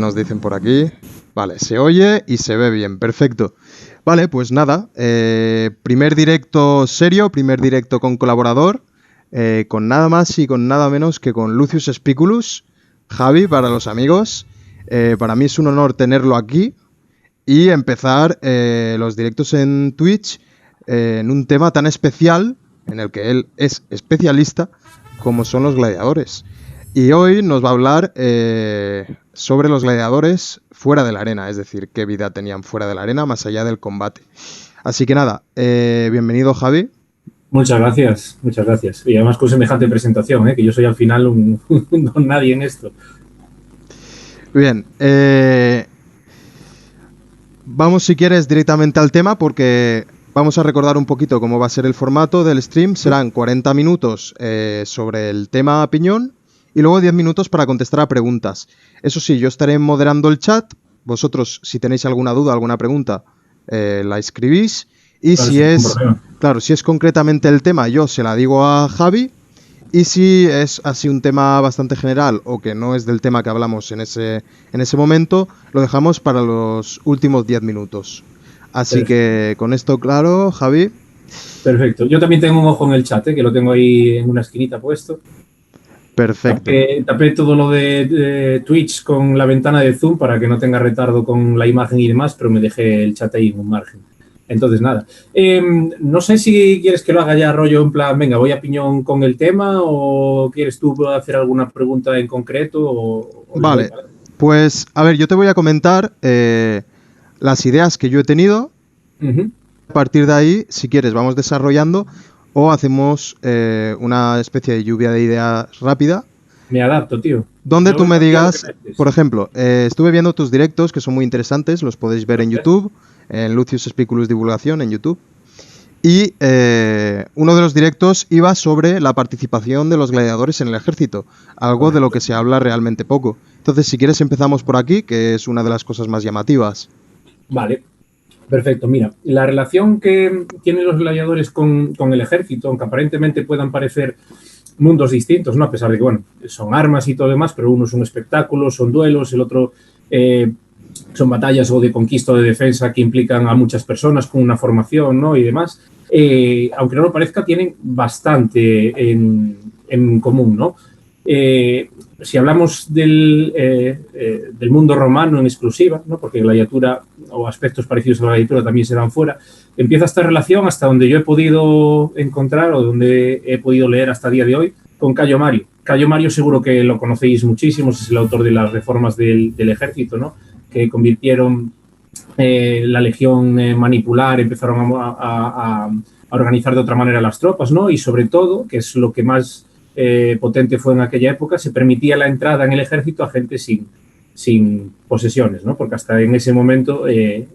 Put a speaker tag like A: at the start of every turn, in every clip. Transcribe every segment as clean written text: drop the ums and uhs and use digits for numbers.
A: Nos dicen por aquí. Vale, se oye y se ve bien, perfecto. Vale, pues nada, primer directo serio, primer directo con colaborador, con nada más y con nada menos que con Lucius Spiculus, Javi para los amigos. Para mí es un honor tenerlo aquí y empezar los directos en Twitch en un tema tan especial en el que él es especialista como son los gladiadores. Y hoy nos va a hablar sobre los gladiadores fuera de la arena, es decir, qué vida tenían fuera de la arena, más allá del combate. Así que nada, bienvenido Javi.
B: Muchas gracias, muchas gracias. Y además con semejante presentación, que yo soy al final un don nadie en esto.
A: Bien, vamos si quieres directamente al tema porque vamos a recordar un poquito cómo va a ser el formato del stream. Serán 40 minutos sobre el tema piñón y luego 10 minutos para contestar a preguntas. Eso sí, yo estaré moderando el chat. Vosotros, si tenéis alguna duda, alguna pregunta, la escribís. Y claro, si es concretamente el tema, yo se la digo a Javi. Y si es así un tema bastante general o que no es del tema que hablamos en ese momento, lo dejamos para los últimos 10 minutos. Así Perfecto. Que con esto claro, Javi.
B: Perfecto. Yo también tengo un ojo en el chat, que lo tengo ahí en una esquinita puesto.
A: Perfecto.
B: Tapé todo lo de Twitch con la ventana de Zoom para que no tenga retardo con la imagen y demás, pero me dejé el chat ahí en un margen. Entonces, nada. No sé si quieres que lo haga ya rollo en plan, venga, voy a piñón con el tema o quieres tú hacer alguna pregunta en concreto.
A: Vale, pues a ver, yo te voy a comentar las ideas que yo he tenido. A partir de ahí, si quieres, vamos desarrollando o hacemos una especie de lluvia de ideas rápida.
B: Me adapto, tío.
A: Donde tú me digas, por ejemplo, estuve viendo tus directos que son muy interesantes, los podéis ver en YouTube, en Lucius Spiculus Divulgación en YouTube. Y uno de los directos iba sobre la participación de los gladiadores en el ejército, algo de lo que se habla realmente poco. Entonces, si quieres, empezamos por aquí, que es una de las cosas más llamativas.
B: Vale, perfecto. Mira, la relación que tienen los gladiadores con el ejército, aunque aparentemente puedan parecer mundos distintos, ¿no? A pesar de que, bueno, son armas y todo demás, pero uno es un espectáculo, son duelos, el otro son batallas o de conquista o de defensa que implican a muchas personas con una formación, ¿no? Y demás. Aunque no lo parezca, tienen bastante en común, ¿no? Si hablamos del mundo romano en exclusiva, ¿no? Porque gladiatura o aspectos parecidos a la gladiatura también se dan fuera, empieza esta relación hasta donde yo he podido encontrar o donde he podido leer hasta el día de hoy con Cayo Mario. Cayo Mario seguro que lo conocéis muchísimo, es el autor de las reformas del ejército, ¿no? Que convirtieron la legión manipular, empezaron a organizar de otra manera las tropas, ¿no? Y sobre todo, que es lo que más potente fue en aquella época, se permitía la entrada en el ejército a gente sin posesiones, ¿no? Porque hasta en ese momento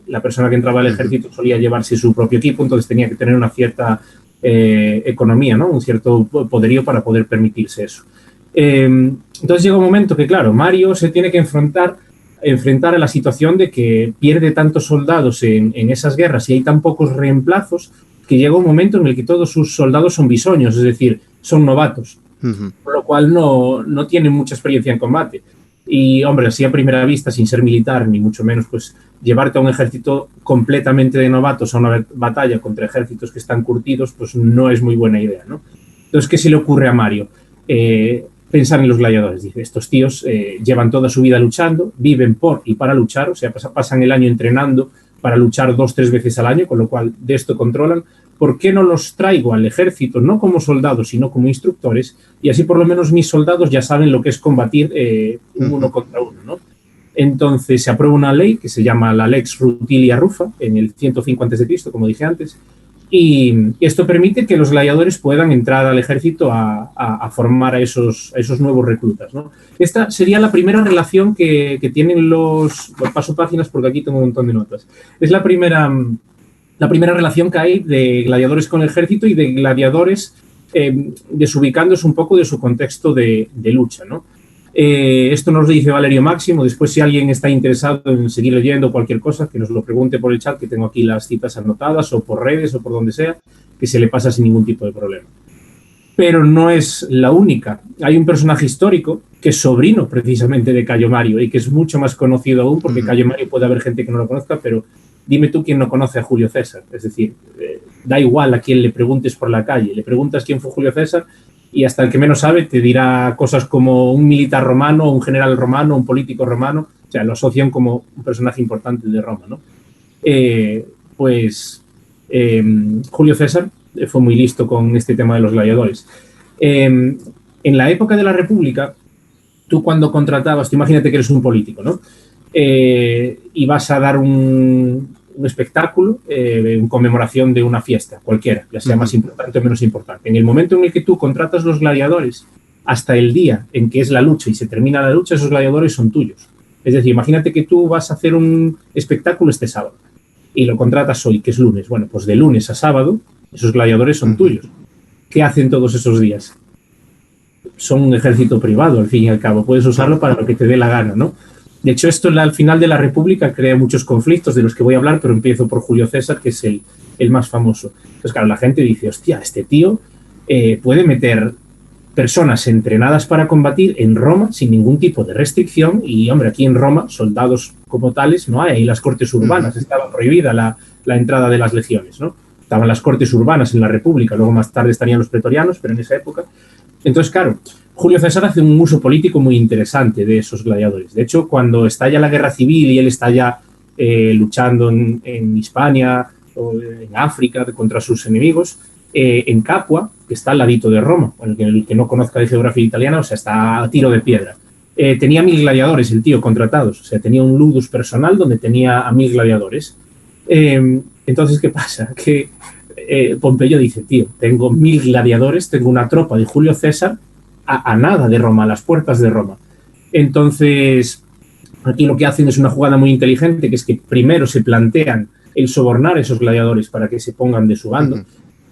B: la persona que entraba al ejército solía llevarse su propio equipo, entonces tenía que tener una cierta economía, ¿no? Un cierto poderío para poder permitirse eso. Entonces llega un momento que, claro, Mario se tiene que enfrentar a la situación de que pierde tantos soldados en esas guerras y hay tan pocos reemplazos que llega un momento en el que todos sus soldados son bisoños, es decir, son novatos, por lo cual no tienen mucha experiencia en combate. Y, hombre, así a primera vista, sin ser militar, ni mucho menos, pues llevarte a un ejército completamente de novatos a una batalla contra ejércitos que están curtidos, pues no es muy buena idea, ¿no? Entonces, ¿qué se le ocurre a Mario? Pensar en los gladiadores. Dice, estos tíos llevan toda su vida luchando, viven por y para luchar, o sea, pasan el año entrenando para luchar 2-3 veces al año, con lo cual de esto controlan. ¿Por qué no los traigo al ejército, no como soldados, sino como instructores? Y así por lo menos mis soldados ya saben lo que es combatir uno contra uno, ¿no? Entonces se aprueba una ley que se llama la Lex Rutilia Rufa, en el 105 a.C., como dije antes, y esto permite que los gladiadores puedan entrar al ejército a formar a esos nuevos reclutas, ¿no? Esta sería la primera relación que tienen los... Paso páginas porque aquí tengo un montón de notas. Es la primera relación que hay de gladiadores con el ejército y de gladiadores desubicándose un poco de su contexto de lucha, ¿no? Esto nos lo dice Valerio Máximo. Después, si alguien está interesado en seguir leyendo cualquier cosa, que nos lo pregunte por el chat, que tengo aquí las citas anotadas, o por redes, o por donde sea, que se le pasa sin ningún tipo de problema. pero no es la única. Hay un personaje histórico que es sobrino precisamente de Cayo Mario y que es mucho más conocido aún, porque Cayo Mario puede haber gente que no lo conozca, pero dime tú quién no conoce a Julio César. Es decir, da igual a quién le preguntes por la calle, le preguntas quién fue Julio César y hasta el que menos sabe te dirá cosas como un militar romano, un general romano, un político romano, o sea, lo asocian como un personaje importante de Roma, ¿no? Julio César fue muy listo con este tema de los gladiadores. En la época de la República, tú cuando contratabas, tú imagínate que eres un político, ¿no? Y vas a dar un espectáculo en conmemoración de una fiesta, cualquiera, ya sea más importante o menos importante. En el momento en el que tú contratas los gladiadores, hasta el día en que es la lucha y se termina la lucha, esos gladiadores son tuyos. Es decir, imagínate que tú vas a hacer un espectáculo este sábado y lo contratas hoy, que es lunes. Bueno, pues de lunes a sábado, esos gladiadores son tuyos. ¿Qué hacen todos esos días? Son un ejército privado, al fin y al cabo. Puedes usarlo para lo que te dé la gana, ¿no? De hecho, esto al final de la República crea muchos conflictos de los que voy a hablar, pero empiezo por Julio César, que es el más famoso. Entonces, claro, la gente dice, hostia, este tío puede meter personas entrenadas para combatir en Roma sin ningún tipo de restricción y, hombre, aquí en Roma, soldados como tales no hay, las cortes urbanas, estaba prohibida la entrada de las legiones, ¿no? Estaban las cortes urbanas en la República, luego más tarde estarían los pretorianos, pero en esa época. Entonces, claro, Julio César hace un uso político muy interesante de esos gladiadores. De hecho, cuando estalla la guerra civil y él está ya luchando en Hispania o en África contra sus enemigos, en Capua, que está al ladito de Roma, el que no conozca de geografía italiana, o sea, está a tiro de piedra. Tenía 1000 gladiadores el tío contratados, o sea, tenía un ludus personal donde tenía a 1000 gladiadores. Entonces, ¿qué pasa? Que Pompeyo dice, tío, tengo 1000 gladiadores, tengo una tropa de Julio César a nada de Roma, a las puertas de Roma. Entonces, aquí lo que hacen es una jugada muy inteligente, que es que primero se plantean el sobornar a esos gladiadores para que se pongan de su bando,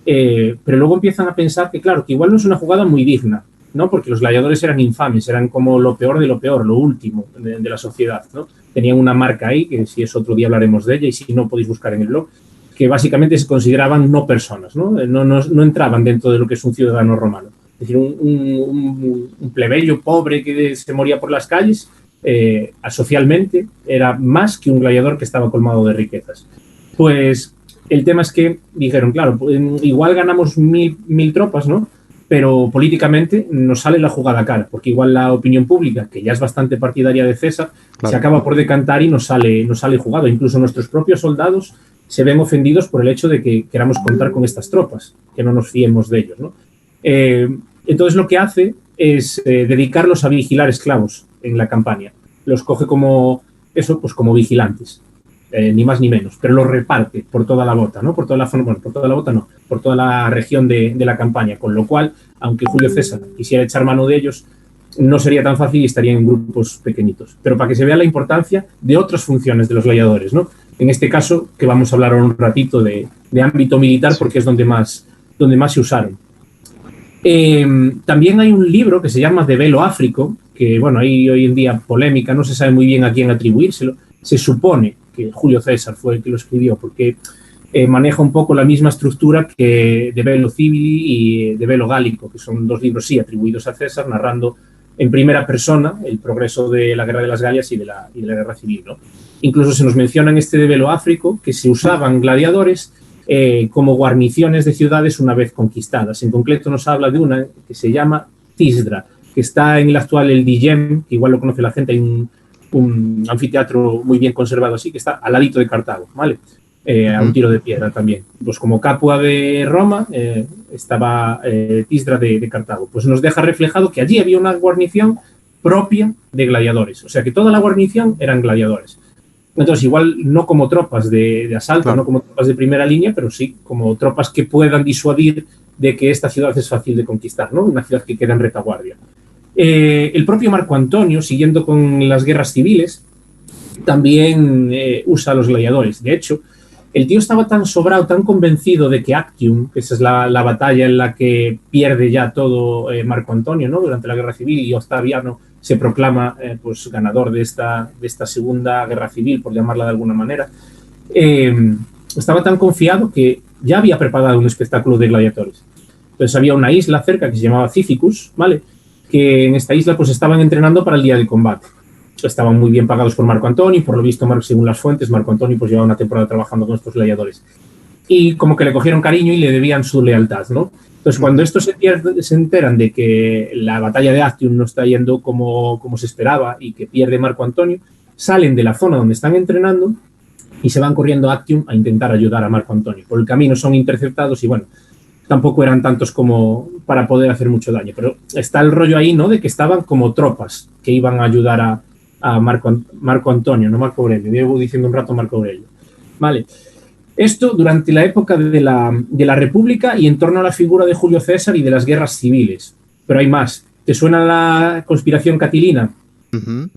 B: pero luego empiezan a pensar que, claro, que igual no es una jugada muy digna, ¿no? Porque los gladiadores eran infames, eran como lo peor de lo peor, lo último de la sociedad, ¿no? Tenían una marca ahí, que si es otro día hablaremos de ella, y si no podéis buscar en el blog, que básicamente se consideraban no personas, ¿no? No entraban dentro de lo que es un ciudadano romano. Es decir, un plebeyo pobre que se moría por las calles, socialmente, era más que un gladiador que estaba colmado de riquezas. Pues el tema es que dijeron, claro, igual ganamos 1000 tropas, ¿no? Pero políticamente nos sale la jugada cara, porque igual la opinión pública, que ya es bastante partidaria de César, claro, se acaba por decantar y nos sale jugado. Incluso nuestros propios soldados se ven ofendidos por el hecho de que queramos contar con estas tropas, que no nos fiemos de ellos, ¿no? Entonces lo que hace es dedicarlos a vigilar esclavos en la campaña. Los coge como vigilantes, ni más ni menos, pero los reparte por toda la bota, ¿no? Por toda la región de la campaña, con lo cual, aunque Julio César quisiera echar mano de ellos, no sería tan fácil y estarían en grupos pequeñitos. Pero para que se vea la importancia de otras funciones de los gladiadores, ¿no? En este caso, que vamos a hablar un ratito de ámbito militar, porque es donde más se usaron. También hay un libro que se llama De Velo Africo, que, bueno, hay hoy en día polémica, no se sabe muy bien a quién atribuírselo. Se supone que Julio César fue el que lo escribió, porque maneja un poco la misma estructura que De Velo Civili y De Velo Gallico, que son dos libros, sí, atribuidos a César, narrando en primera persona el progreso de la Guerra de las Gallias y de la Guerra Civil, ¿no? Incluso se nos menciona en este De Velo Africo que se usaban gladiadores como guarniciones de ciudades una vez conquistadas. En concreto nos habla de una que se llama Tisdra, que está en el actual El Diyem, que igual lo conoce la gente, hay un anfiteatro muy bien conservado así, que está al ladito de Cartago, ¿vale? A un tiro de piedra también. Pues como Capua de Roma, estaba Tisdra de Cartago. Pues nos deja reflejado que allí había una guarnición propia de gladiadores. O sea que toda la guarnición eran gladiadores. Entonces, igual no como tropas de asalto, claro, no como tropas de primera línea, pero sí como tropas que puedan disuadir de que esta ciudad es fácil de conquistar, ¿no? Una ciudad que queda en retaguardia. El propio Marco Antonio, siguiendo con las guerras civiles, también usa a los gladiadores. De hecho, el tío estaba tan sobrado, tan convencido de que Actium, que esa es la batalla en la que pierde ya todo Marco Antonio, ¿no? Durante la guerra civil, y Octaviano se proclama pues ganador de esta segunda guerra civil, por llamarla de alguna manera. Estaba tan confiado que ya había preparado un espectáculo de gladiadores. Entonces había una isla cerca que se llamaba Cíficus, ¿vale? Que en esta isla pues estaban entrenando para el día de combate. Estaban muy bien pagados por Marco Antonio, por lo visto, según las fuentes, Marco Antonio pues llevaba una temporada trabajando con estos gladiadores. Y como que le cogieron cariño y le debían su lealtad, ¿no? Entonces, cuando estos se enteran de que la batalla de Actium no está yendo como se esperaba y que pierde Marco Antonio, salen de la zona donde están entrenando y se van corriendo a Actium a intentar ayudar a Marco Antonio. Por el camino son interceptados y, bueno, tampoco eran tantos como para poder hacer mucho daño. Pero está el rollo ahí, ¿no? De que estaban como tropas que iban a ayudar a Marco Antonio, no Marco Aurelio. Llevo diciendo un rato Marco Aurelio. Vale. Esto durante la época de la República y en torno a la figura de Julio César y de las guerras civiles. Pero hay más. ¿Te suena la conspiración catilina?
A: Ujú.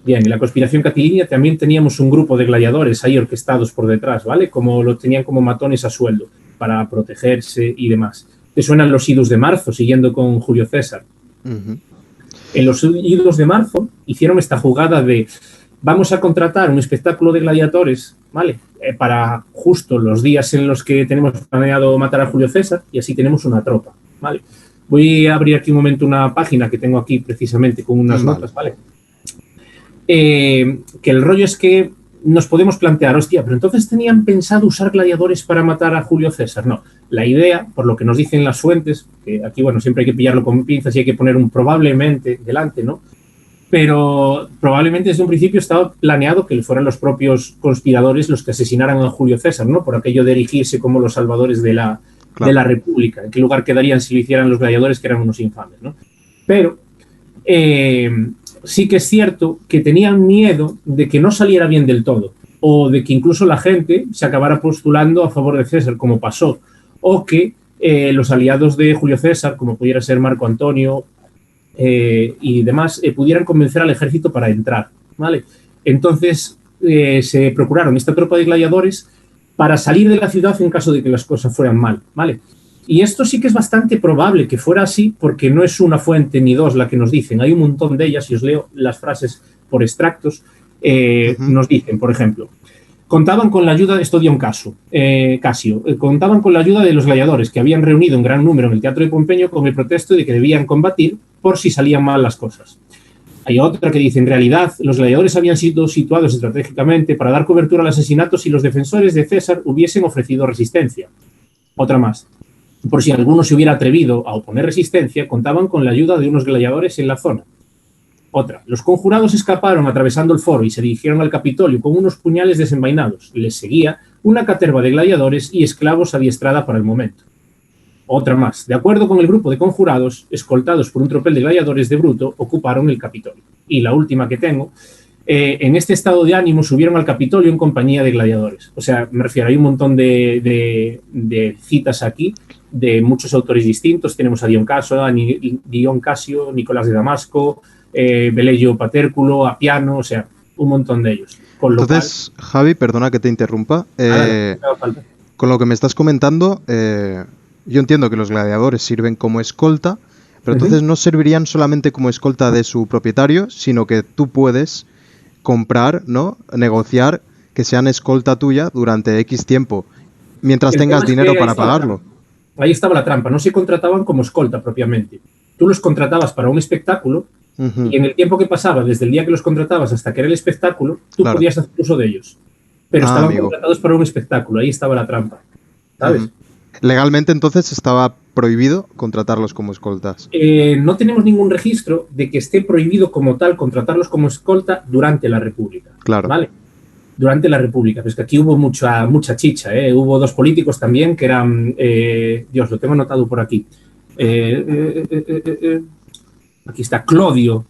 B: Bien, en la conspiración catilina también teníamos un grupo de gladiadores ahí orquestados por detrás, ¿vale? Como lo tenían como matones a sueldo para protegerse y demás. ¿Te suenan los idos de marzo, siguiendo con Julio César?
A: Ujú.
B: En los idos de marzo hicieron esta jugada de vamos a contratar un espectáculo de gladiadores, ¿vale? Para justo los días en los que tenemos planeado matar a Julio César y así tenemos una tropa, ¿vale? Voy a abrir aquí un momento una página que tengo aquí precisamente con unas notas, ¿vale? Que el rollo es que nos podemos plantear, hostia, pero entonces tenían pensado usar gladiadores para matar a Julio César. No, la idea, por lo que nos dicen las fuentes, que aquí, bueno, siempre hay que pillarlo con pinzas y hay que poner un probablemente delante, ¿no? Pero probablemente desde un principio estaba planeado que fueran los propios conspiradores los que asesinaran a Julio César, ¿no? Por aquello de erigirse como los salvadores de la República. ¿En qué lugar quedarían si lo hicieran los gladiadores, que eran unos infames, ¿no? Pero sí que es cierto que tenían miedo de que no saliera bien del todo, o de que incluso la gente se acabara postulando a favor de César, como pasó, o que los aliados de Julio César, como pudiera ser Marco Antonio, y demás, pudieran convencer al ejército para entrar, ¿vale? Entonces se procuraron esta tropa de gladiadores para salir de la ciudad en caso de que las cosas fueran mal, ¿vale? Y esto sí que es bastante probable que fuera así, porque no es una fuente ni dos la que nos dicen, hay un montón de ellas, y os leo las frases por extractos. Nos dicen, por ejemplo, contaban con la ayuda de Esto Casio, contaban con la ayuda de los gladiadores que habían reunido en gran número en el Teatro de Pompeyo con el pretexto de que debían combatir por si salían mal las cosas. Hay otra que dice, en realidad, los gladiadores habían sido situados estratégicamente para dar cobertura al asesinato si los defensores de César hubiesen ofrecido resistencia. Otra más. Por si alguno se hubiera atrevido a oponer resistencia, contaban con la ayuda de unos gladiadores en la zona. Otra. Los conjurados escaparon atravesando el foro y se dirigieron al Capitolio con unos puñales desenvainados. Les seguía una caterva de gladiadores y esclavos adiestrada para el momento. Otra más. De acuerdo con el grupo de conjurados, escoltados por un tropel de gladiadores de Bruto, ocuparon el Capitolio. Y la última que tengo, en este estado de ánimo subieron al Capitolio en compañía de gladiadores. O sea, me refiero, hay un montón de citas aquí de muchos autores distintos. Tenemos a Dion Casio, Nicolás de Damasco, Velleio Paterculo, Apiano, o sea, un montón de ellos.
A: Entonces, Javi, perdona que te interrumpa. Con lo que me estás comentando, yo entiendo que los gladiadores sirven como escolta, pero entonces no servirían solamente como escolta de su propietario, sino que tú puedes comprar, ¿no? Negociar que sean escolta tuya durante X tiempo, mientras tengas dinero para pagarlo.
B: Ahí estaba la trampa, no se contrataban como escolta propiamente. Tú los contratabas para un espectáculo y en el tiempo que pasaba, desde el día que los contratabas hasta que era el espectáculo, tú podías hacer uso de ellos. Pero estaban contratados para un espectáculo, ahí estaba la trampa, ¿sabes?
A: Legalmente entonces estaba prohibido contratarlos como escoltas.
B: No tenemos ningún registro de que esté prohibido como tal contratarlos como escolta durante la República.
A: Claro.
B: ¿Vale? Durante la República. Pero es que aquí hubo mucha chicha. Hubo dos políticos también que eran... Dios, lo tengo anotado por aquí. Aquí está, Clodio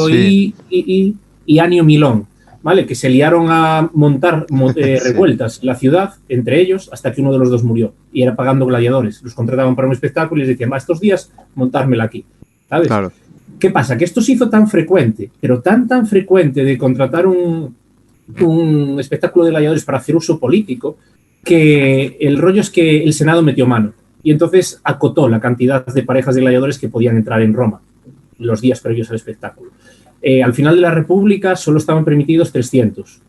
B: sí. y Anio Milón. ¿Vale? Que se liaron a montar revueltas en la ciudad, entre ellos, hasta que uno de los dos murió. Y era pagando gladiadores. Los contrataban para un espectáculo y les decían, estos días, montármela aquí. ¿Sabes?
A: Claro.
B: ¿Qué pasa? Que esto se hizo tan frecuente, pero tan frecuente de contratar un espectáculo de gladiadores para hacer uso político, que el rollo es que el Senado metió mano. Y entonces acotó la cantidad de parejas de gladiadores que podían entrar en Roma los días previos al espectáculo. Al final de la República solo estaban permitidos 300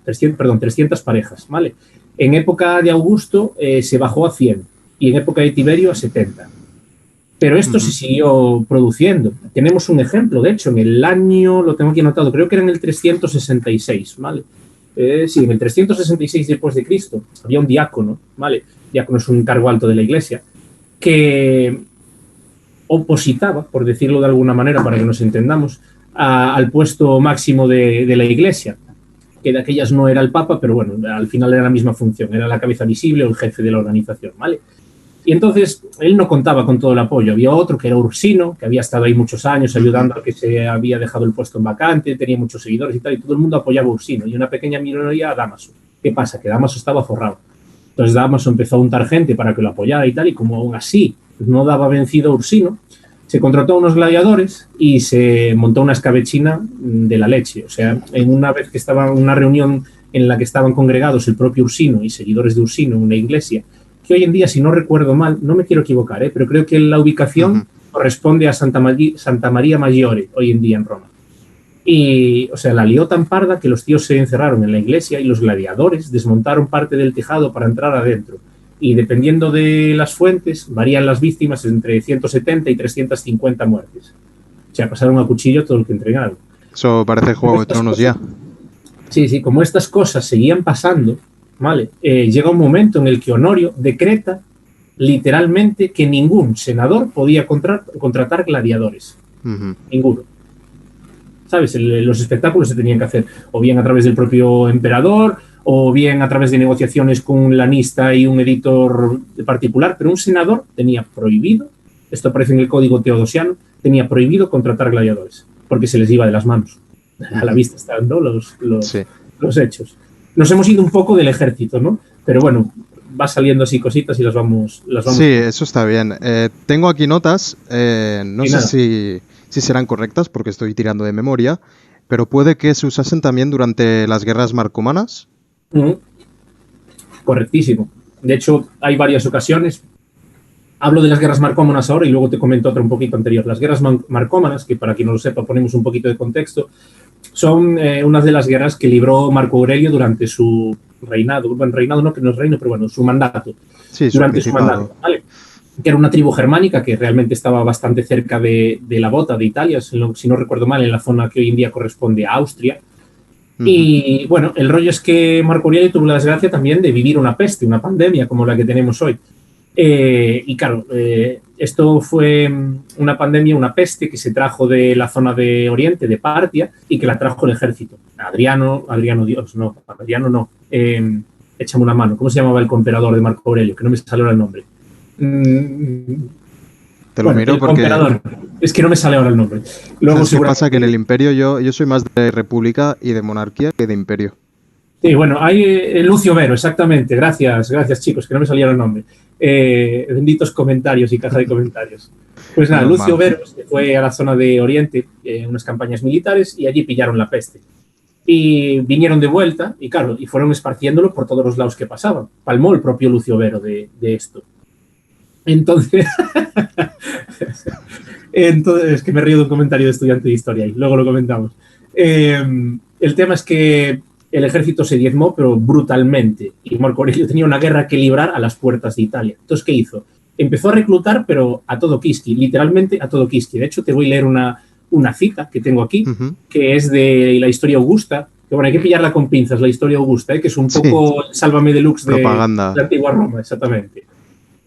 B: parejas, ¿vale? En época de Augusto se bajó a 100 y en época de Tiberio a 70. Pero esto se siguió produciendo. Tenemos un ejemplo, de hecho, en el año, lo tengo aquí anotado, creo que era en el 366, ¿vale? Sí, en el 366 después de Cristo había un diácono, ¿vale? Diácono es un cargo alto de la iglesia, que opositaba, por decirlo de alguna manera, para que nos entendamos, al puesto máximo de la iglesia, que de aquellas no era el Papa, pero bueno, al final era la misma función, era la cabeza visible o el jefe de la organización, ¿vale? Y entonces él no contaba con todo el apoyo. Había otro que era Ursino, que había estado ahí muchos años ayudando a que se había dejado el puesto en vacante, tenía muchos seguidores y tal, y todo el mundo apoyaba a Ursino, y una pequeña minoría a Dámaso. ¿Qué pasa? Que Dámaso estaba forrado. Entonces Dámaso empezó a untar gente para que lo apoyara y tal, y como aún así no daba vencido a Ursino, se contrató a unos gladiadores y se montó una escabechina de la leche. O sea, en una vez que estaba en una reunión en la que estaban congregados el propio Ursino y seguidores de Ursino en una iglesia, que hoy en día, si no recuerdo mal, no me quiero equivocar, pero creo que la ubicación corresponde a Santa María Maggiore, hoy en día en Roma. Y, o sea, la lió tan parda que los tíos se encerraron en la iglesia y los gladiadores desmontaron parte del tejado para entrar adentro. Y dependiendo de las fuentes, varían las víctimas entre 170 y 350 muertes. O sea, pasaron a cuchillo todo lo que entregaron.
A: Eso parece Juego de Tronos ya.
B: Sí, como estas cosas seguían pasando, ¿vale? Llega un momento en el que Honorio decreta literalmente que ningún senador podía contratar gladiadores. Ninguno. ¿Sabes? Los espectáculos se tenían que hacer o bien a través del propio emperador o bien a través de negociaciones con un lanista y un editor particular, pero un senador tenía prohibido, esto aparece en el Código Teodosiano, tenía prohibido contratar gladiadores, porque se les iba de las manos. A la vista están, ¿no? los hechos. Nos hemos ido un poco del ejército, ¿no? Pero bueno, va saliendo así cositas y las vamos.
A: Sí, eso está bien. Tengo aquí notas, no sé si serán correctas porque estoy tirando de memoria, pero puede que se usasen también durante las guerras marcomanas.
B: Correctísimo. De hecho, hay varias ocasiones. Hablo de las guerras marcómanas ahora y luego te comento otra un poquito anterior. Las guerras marcómanas, que para quien no lo sepa ponemos un poquito de contexto, son unas de las guerras que libró Marco Aurelio durante su reinado. Bueno, reinado no, que no es reino, pero bueno, su mandato.
A: Sí,
B: durante su mandato, ¿vale? Que era una tribu germánica que realmente estaba bastante cerca de la bota de Italia, si no recuerdo mal, en la zona que hoy en día corresponde a Austria. Y bueno, el rollo es que Marco Aurelio tuvo la desgracia también de vivir una peste, una pandemia como la que tenemos hoy. Y claro, esto fue una pandemia, una peste que se trajo de la zona de Oriente, de Partia, y que la trajo el ejército. Adriano, échame una mano. ¿Cómo se llamaba el emperador de Marco Aurelio? Que no me sale ahora el nombre.
A: Te lo miro porque...
B: Emperador. Es que no me sale ahora el nombre.
A: Luego ¿qué pasa? Que en el imperio yo soy más de república y de monarquía que de imperio.
B: Sí, bueno, hay Lucio Vero, exactamente. Gracias chicos, que no me salía el nombre. Benditos comentarios y caja de comentarios. Pues nada, Lucio Vero se fue a la zona de Oriente en unas campañas militares y allí pillaron la peste. Y vinieron de vuelta y claro, y fueron esparciéndolo por todos los lados que pasaban. Palmó el propio Lucio Vero de esto. Entonces, es que me río de un comentario de estudiante de historia y luego lo comentamos. El tema es que el ejército se diezmó, pero brutalmente. Y Marco Aurelio tenía una guerra que librar a las puertas de Italia. Entonces, ¿qué hizo? Empezó a reclutar, pero a todo quisqui, literalmente a todo quisqui. De hecho, te voy a leer una cita que tengo aquí, que es de la historia augusta. Que bueno, hay que pillarla con pinzas, la historia augusta, que es un poco Sálvame Deluxe de la antigua Roma, exactamente.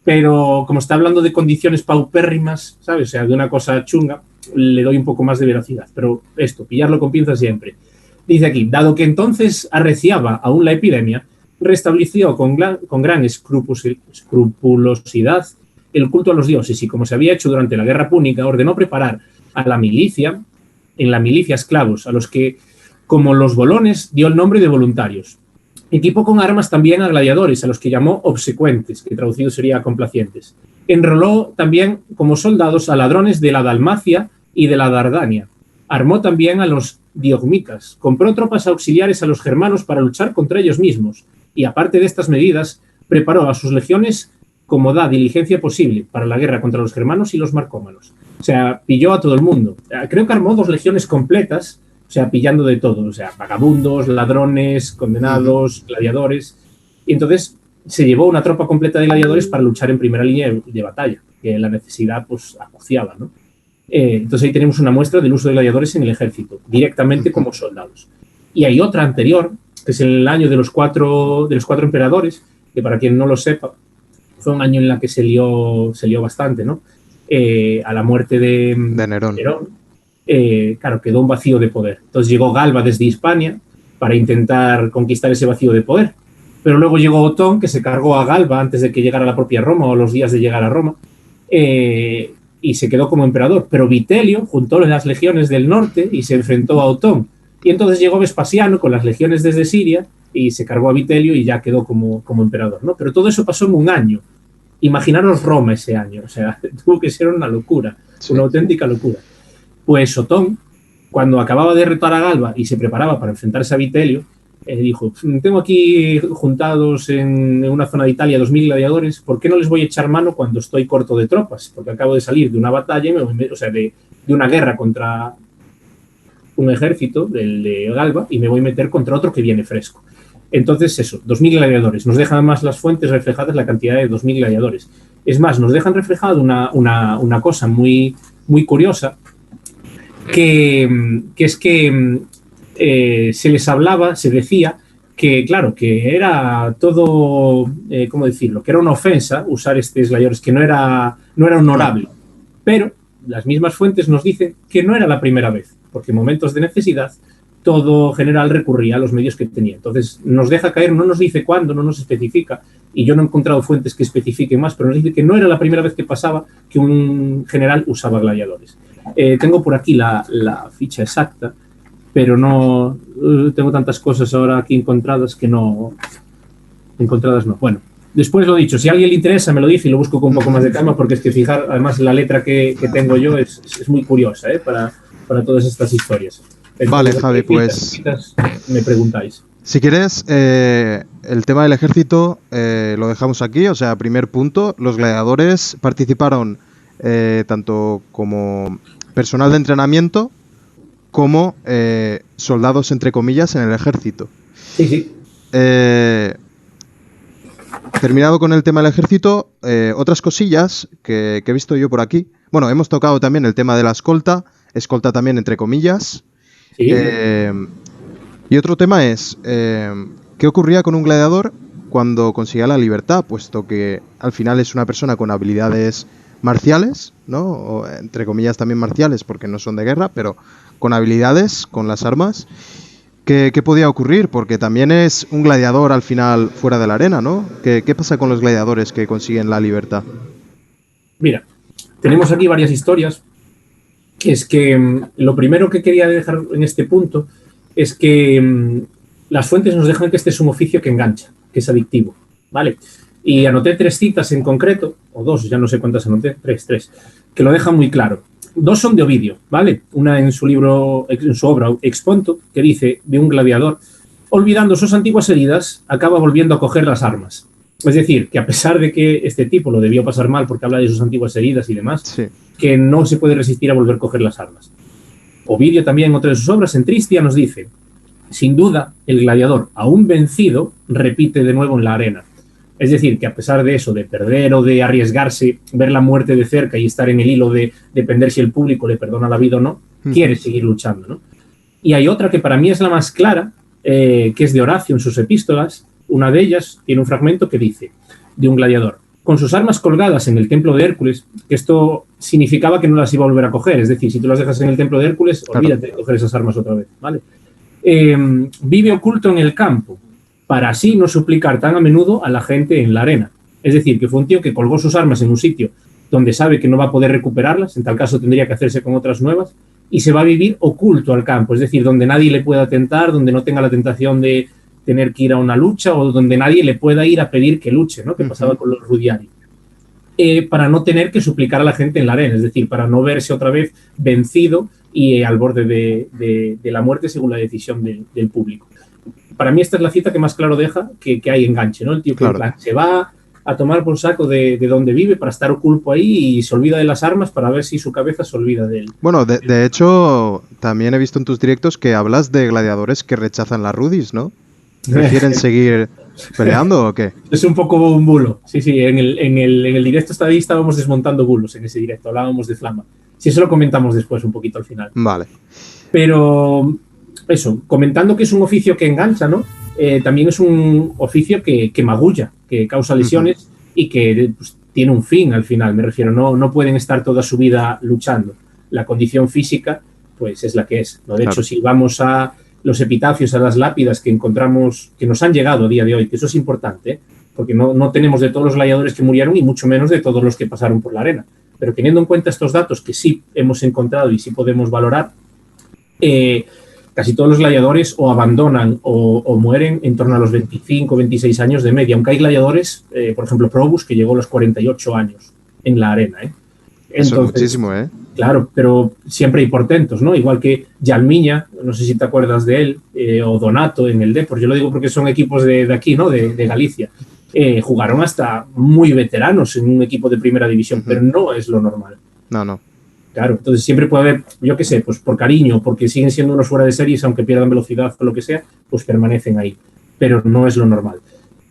B: Pero como está hablando de condiciones paupérrimas, ¿sabes? O sea, de una cosa chunga, le doy un poco más de veracidad. Pero esto, pillarlo con pinzas siempre. Dice aquí, dado que entonces arreciaba aún la epidemia, restableció con gran escrupulosidad el culto a los dioses y, como se había hecho durante la guerra púnica, ordenó preparar a la milicia, en la milicia esclavos, a los que, como los bolones, dio el nombre de voluntarios. Equipó con armas también a gladiadores, a los que llamó obsecuentes, que traducido sería complacientes. Enroló también como soldados a ladrones de la Dalmacia y de la Dardania. Armó también a los diogmitas. Compró tropas auxiliares a los germanos para luchar contra ellos mismos. Y aparte de estas medidas, preparó a sus legiones como da diligencia posible para la guerra contra los germanos y los marcómanos. O sea, pilló a todo el mundo. Creo que armó 2 legiones completas, o sea, pillando de todo. O sea, vagabundos, ladrones, condenados, gladiadores. Y entonces se llevó una tropa completa de gladiadores para luchar en primera línea de batalla. que la necesidad pues acuciaba, ¿no? Entonces ahí tenemos una muestra del uso de gladiadores en el ejército, directamente como soldados. Y hay otra anterior, que es el año de los cuatro emperadores, que para quien no lo sepa, fue un año en la que se lió bastante, ¿no? A la muerte de
A: Nerón.
B: Claro, quedó un vacío de poder. Entonces llegó Galba desde Hispania para intentar conquistar ese vacío de poder. Pero luego llegó Otón, que se cargó a Galba antes de que llegara a la propia Roma o los días de llegar a Roma, y se quedó como emperador. Pero Vitelio juntó las legiones del norte y se enfrentó a Otón. Y entonces llegó Vespasiano con las legiones desde Siria y se cargó a Vitelio y ya quedó como emperador, ¿no? Pero todo eso pasó en un año. Imaginaros Roma ese año. O sea, tuvo que ser una locura, sí, una auténtica locura. Pues Otón, cuando acababa de derrotar a Galba y se preparaba para enfrentarse a Vitelio, dijo, tengo aquí juntados en una zona de Italia 2.000 gladiadores, ¿por qué no les voy a echar mano cuando estoy corto de tropas? Porque acabo de salir de una batalla, o sea, de una guerra contra un ejército, el de Galba, y me voy a meter contra otro que viene fresco. Entonces, eso, 2.000 gladiadores. Nos dejan más las fuentes reflejadas la cantidad de 2.000 gladiadores. Es más, nos dejan reflejado una cosa muy, muy curiosa, que es que se les hablaba, se decía que, claro, que era todo, ¿cómo decirlo? Que era una ofensa usar estos gladiadores, que no era honorable. Pero las mismas fuentes nos dicen que no era la primera vez, porque en momentos de necesidad todo general recurría a los medios que tenía. Entonces nos deja caer, no nos dice cuándo, no nos especifica, y yo no he encontrado fuentes que especifiquen más, pero nos dice que no era la primera vez que pasaba que un general usaba gladiadores. Tengo por aquí la ficha exacta, pero no tengo tantas cosas ahora aquí encontradas que no. Encontradas no. Bueno, después lo dicho, si a alguien le interesa me lo dice y lo busco con un poco más de calma, porque es que fijar, además la letra que tengo yo es muy curiosa, para todas estas historias. Entonces,
A: vale, Javi, pues
B: me preguntáis.
A: Si quieres, el tema del ejército lo dejamos aquí, o sea, primer punto, los gladiadores participaron tanto como personal de entrenamiento como soldados, entre comillas, en el ejército.
B: Sí, sí.
A: Terminado con el tema del ejército, otras cosillas que he visto yo por aquí. Bueno, hemos tocado también el tema de la escolta también entre comillas.
B: Sí.
A: Y otro tema es, ¿qué ocurría con un gladiador cuando conseguía la libertad? Puesto que al final es una persona con habilidades marciales, ¿no? O, entre comillas también marciales, porque no son de guerra, pero con habilidades, con las armas. ¿Qué podía ocurrir? Porque también es un gladiador al final fuera de la arena, ¿no? ¿Qué pasa con los gladiadores que consiguen la libertad?
B: Mira, tenemos aquí varias historias. Es que lo primero que quería dejar en este punto es que las fuentes nos dejan que este es un oficio que engancha, que es adictivo, ¿vale? Y anoté 3 citas en concreto, o 2, ya no sé cuántas anoté, 3, que lo dejan muy claro. 2 son de Ovidio, ¿vale? Una en su libro, en su obra Exponto, que dice de un gladiador, olvidando sus antiguas heridas, acaba volviendo a coger las armas. Es decir, que a pesar de que este tipo lo debió pasar mal porque habla de sus antiguas heridas y demás, sí, que no se puede resistir a volver a coger las armas. Ovidio también en otra de sus obras, en Tristia, nos dice, sin duda, el gladiador, aún vencido, repite de nuevo en la arena. Es decir, que a pesar de eso, de perder o de arriesgarse, ver la muerte de cerca y estar en el hilo de depender si el público le perdona la vida o no, quiere seguir luchando, ¿no? Y hay otra que para mí es la más clara, que es de Horacio en sus epístolas. Una de ellas tiene un fragmento que dice, de un gladiador, con sus armas colgadas en el templo de Hércules, que esto significaba que no las iba a volver a coger, es decir, si tú las dejas en el templo de Hércules, olvídate de coger esas armas otra vez, ¿vale? Vive oculto en el campo, para así no suplicar tan a menudo a la gente en la arena. Es decir, que fue un tío que colgó sus armas en un sitio donde sabe que no va a poder recuperarlas, en tal caso tendría que hacerse con otras nuevas, y se va a vivir oculto al campo, es decir, donde nadie le pueda tentar, donde no tenga la tentación de tener que ir a una lucha o donde nadie le pueda ir a pedir que luche, ¿no? Que pasaba con los Rudiari. Para no tener que suplicar a la gente en la arena, es decir, para no verse otra vez vencido y al borde de la muerte según la decisión del público. Para mí esta es la cita que más claro deja que hay enganche, ¿no? El tío que se va a tomar por saco de donde vive para estar oculto ahí y se olvida de las armas para ver si su cabeza se olvida de él.
A: Bueno, de hecho, también he visto en tus directos que hablas de gladiadores que rechazan las rudis, ¿no? Prefieren seguir ¿Peleando o qué?
B: Es un poco un bulo. Sí, sí, en el directo ahí estábamos desmontando bulos en ese directo, hablábamos de flama. Si eso lo comentamos después un poquito al final.
A: Vale.
B: Pero eso, comentando que es un oficio que engancha, ¿no? También es un oficio que magulla, que causa lesiones y que pues, tiene un fin al final, me refiero. No pueden estar toda su vida luchando. La condición física, pues es la que es, ¿no? De hecho, si vamos a los epitafios, a las lápidas que encontramos, que nos han llegado a día de hoy, que eso es importante, porque no tenemos de todos los gladiadores que murieron y mucho menos de todos los que pasaron por la arena. Pero teniendo en cuenta estos datos que sí hemos encontrado y sí podemos valorar, casi todos los gladiadores o abandonan o mueren en torno a los 25 o 26 años de media, aunque hay gladiadores, por ejemplo, Probus, que llegó a los 48 años en la arena.
A: Eso es muchísimo, ¿eh?
B: Claro, pero siempre hay portentos, ¿no? Igual que Yalmiña, no sé si te acuerdas de él, o Donato en el Depor, yo lo digo porque son equipos de aquí, ¿no? De Galicia. Jugaron hasta muy veteranos en un equipo de primera división, pero no es lo normal.
A: No.
B: Claro, entonces siempre puede haber, yo qué sé, pues por cariño, porque siguen siendo unos fuera de series, aunque pierdan velocidad o lo que sea, pues permanecen ahí, pero no es lo normal.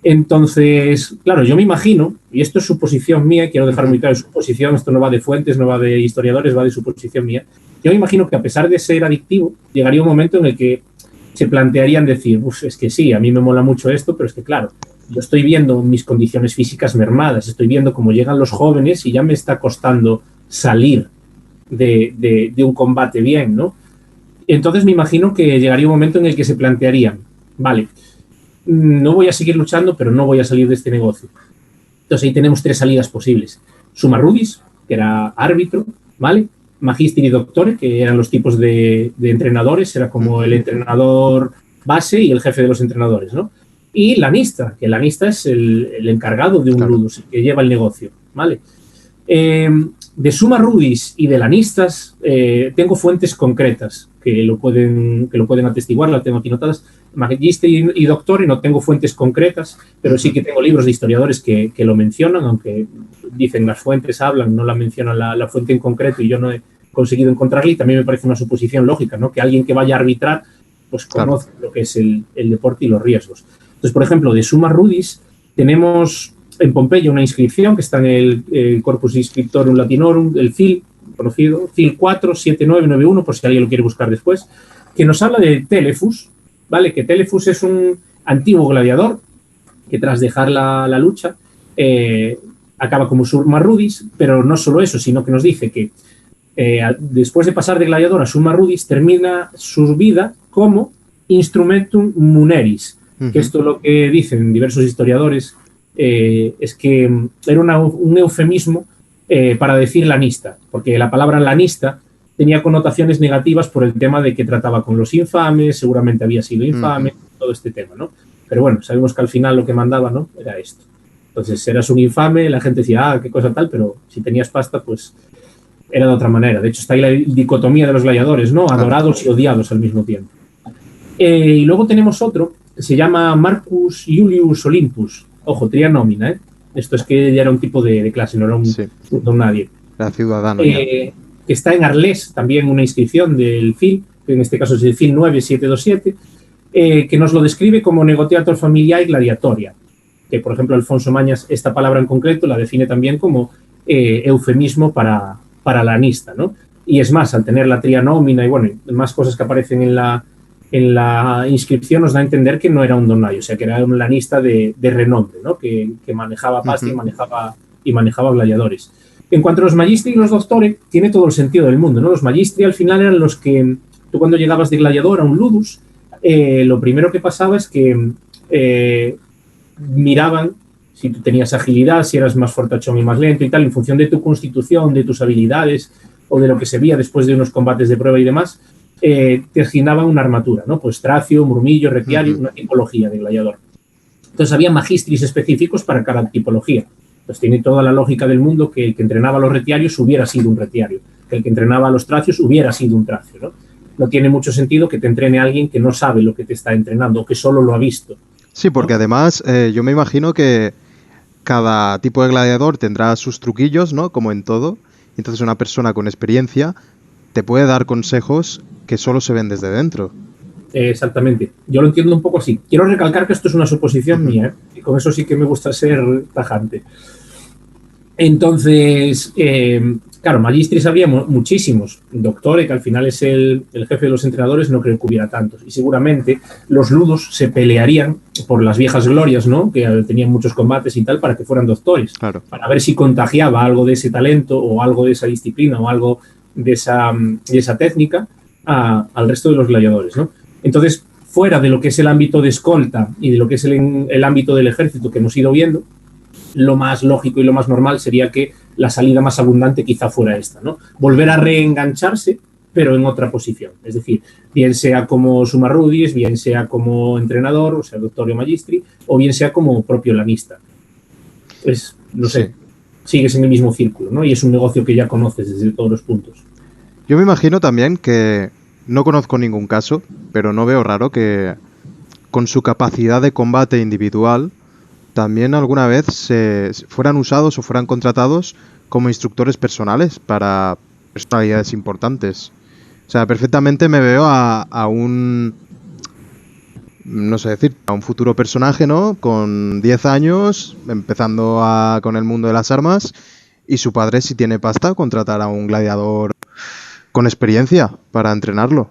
B: Entonces, claro, yo me imagino, y esto es suposición mía, quiero dejar muy claro, es suposición, esto no va de fuentes, no va de historiadores, va de suposición mía. Yo me imagino que a pesar de ser adictivo, llegaría un momento en el que se plantearían decir, es que sí, a mí me mola mucho esto, pero es que claro, yo estoy viendo mis condiciones físicas mermadas, estoy viendo cómo llegan los jóvenes y ya me está costando salir de un combate bien, ¿no? Entonces me imagino que llegaría un momento en el que se plantearían, vale, no voy a seguir luchando, pero no voy a salir de este negocio. Entonces ahí tenemos 3 salidas posibles. Summa Rudis, que era árbitro, ¿vale? Magister y Doctore, que eran los tipos de entrenadores, era como el entrenador base y el jefe de los entrenadores, ¿no? Y Lanista, que Lanista es el encargado de un ludus, que lleva el negocio, ¿vale? De Summa Rudis y de Lanistas tengo fuentes concretas que lo pueden atestiguar, las tengo aquí notadas. Magister y Doctore no tengo fuentes concretas, pero sí que tengo libros de historiadores que lo mencionan, aunque dicen las fuentes hablan, no la mencionan la fuente en concreto y yo no he conseguido encontrarla, y también me parece una suposición lógica, ¿no? Que alguien que vaya a arbitrar pues conoce lo que es el deporte y los riesgos. Entonces, por ejemplo, de Summa Rudis tenemos en Pompeya una inscripción que está en el Corpus Inscriptorum Latinorum, el CIL, conocido, CIL 47991, por si alguien lo quiere buscar después, que nos habla de Telefus, ¿vale? Que Telefus es un antiguo gladiador que tras dejar la lucha acaba como Summa Rudis, pero no solo eso, sino que nos dice que después de pasar de gladiador a Summa Rudis termina su vida como Instrumentum Muneris, que esto lo que dicen diversos historiadores es que era un eufemismo para decir lanista, porque la palabra lanista tenía connotaciones negativas por el tema de que trataba con los infames, seguramente había sido infame, todo este tema, ¿no? Pero bueno, sabemos que al final lo que mandaba, ¿no? Era esto. Entonces, eras un infame, la gente decía, qué cosa tal, pero si tenías pasta, pues era de otra manera. De hecho, está ahí la dicotomía de los gladiadores, ¿no? Adorados y odiados al mismo tiempo. Y luego tenemos otro que se llama Marcus Iulius Olympus. Ojo, tria nómina, ¿eh? Esto es que ya era un tipo de clase, no era un nadie.
A: Era ciudadano.
B: Que está en Arles, también una inscripción del FIL, que en este caso es el FIL 9727, que nos lo describe como negotiator familiae gladiatoria. Que, por ejemplo, Alfonso Mañas, esta palabra en concreto, la define también como eufemismo para lanista, ¿no? Y es más, al tener la tria nómina y, bueno, más cosas que aparecen en la inscripción nos da a entender que no era un donaio, o sea, que era un lanista de renombre, ¿no? Que manejaba pasta y manejaba gladiadores. En cuanto a los magistri y los doctore, tiene todo el sentido del mundo, ¿no? Los magistri al final eran los que, tú cuando llegabas de gladiador a un ludus, lo primero que pasaba es que miraban si tú tenías agilidad, si eras más fortachón y más lento y tal, en función de tu constitución, de tus habilidades o de lo que se veía después de unos combates de prueba y demás, te asignaban una armatura, ¿no? Pues tracio, murmillo, retiario, una tipología de gladiador. Entonces había magistris específicos para cada tipología. Pues tiene toda la lógica del mundo que el que entrenaba a los retiarios hubiera sido un retiario, que el que entrenaba a los tracios hubiera sido un tracio, ¿no? No tiene mucho sentido que te entrene alguien que no sabe lo que te está entrenando o que solo lo ha visto.
A: Sí, porque además yo me imagino que cada tipo de gladiador tendrá sus truquillos, ¿no? Como en todo. Entonces una persona con experiencia te puede dar consejos que solo se ven desde dentro.
B: exactamente. Yo lo entiendo un poco así. Quiero recalcar que esto es una suposición mía, ¿eh? Y con eso sí que me gusta ser tajante. Entonces, claro, Magistris había muchísimos. Doctore, que al final es el jefe de los entrenadores, no creo que hubiera tantos. Y seguramente los ludos se pelearían por las viejas glorias, ¿no? Que tenían muchos combates y tal, para que fueran doctores.
A: Claro.
B: Para ver si contagiaba algo de ese talento o algo de esa disciplina o algo de esa técnica al resto de los gladiadores, ¿no? Entonces, fuera de lo que es el ámbito de escolta y de lo que es el ámbito del ejército que hemos ido viendo, lo más lógico y lo más normal sería que la salida más abundante quizá fuera esta, ¿no? Volver a reengancharse, pero en otra posición. Es decir, bien sea como Sumarrudis, bien sea como entrenador, o sea, Doctorio Magistri, o bien sea como propio lanista. Pues, no sé, sigues en el mismo círculo, ¿no? Y es un negocio que ya conoces desde todos los puntos.
A: Yo me imagino también que no conozco ningún caso, pero no veo raro que con su capacidad de combate individual también alguna vez se fueran usados o fueran contratados como instructores personales para personalidades importantes. O sea, perfectamente me veo a un, no sé decir, a un futuro personaje, ¿no? Con 10 años, empezando con el mundo de las armas, y su padre, si tiene pasta, contratar a un gladiador con experiencia para entrenarlo.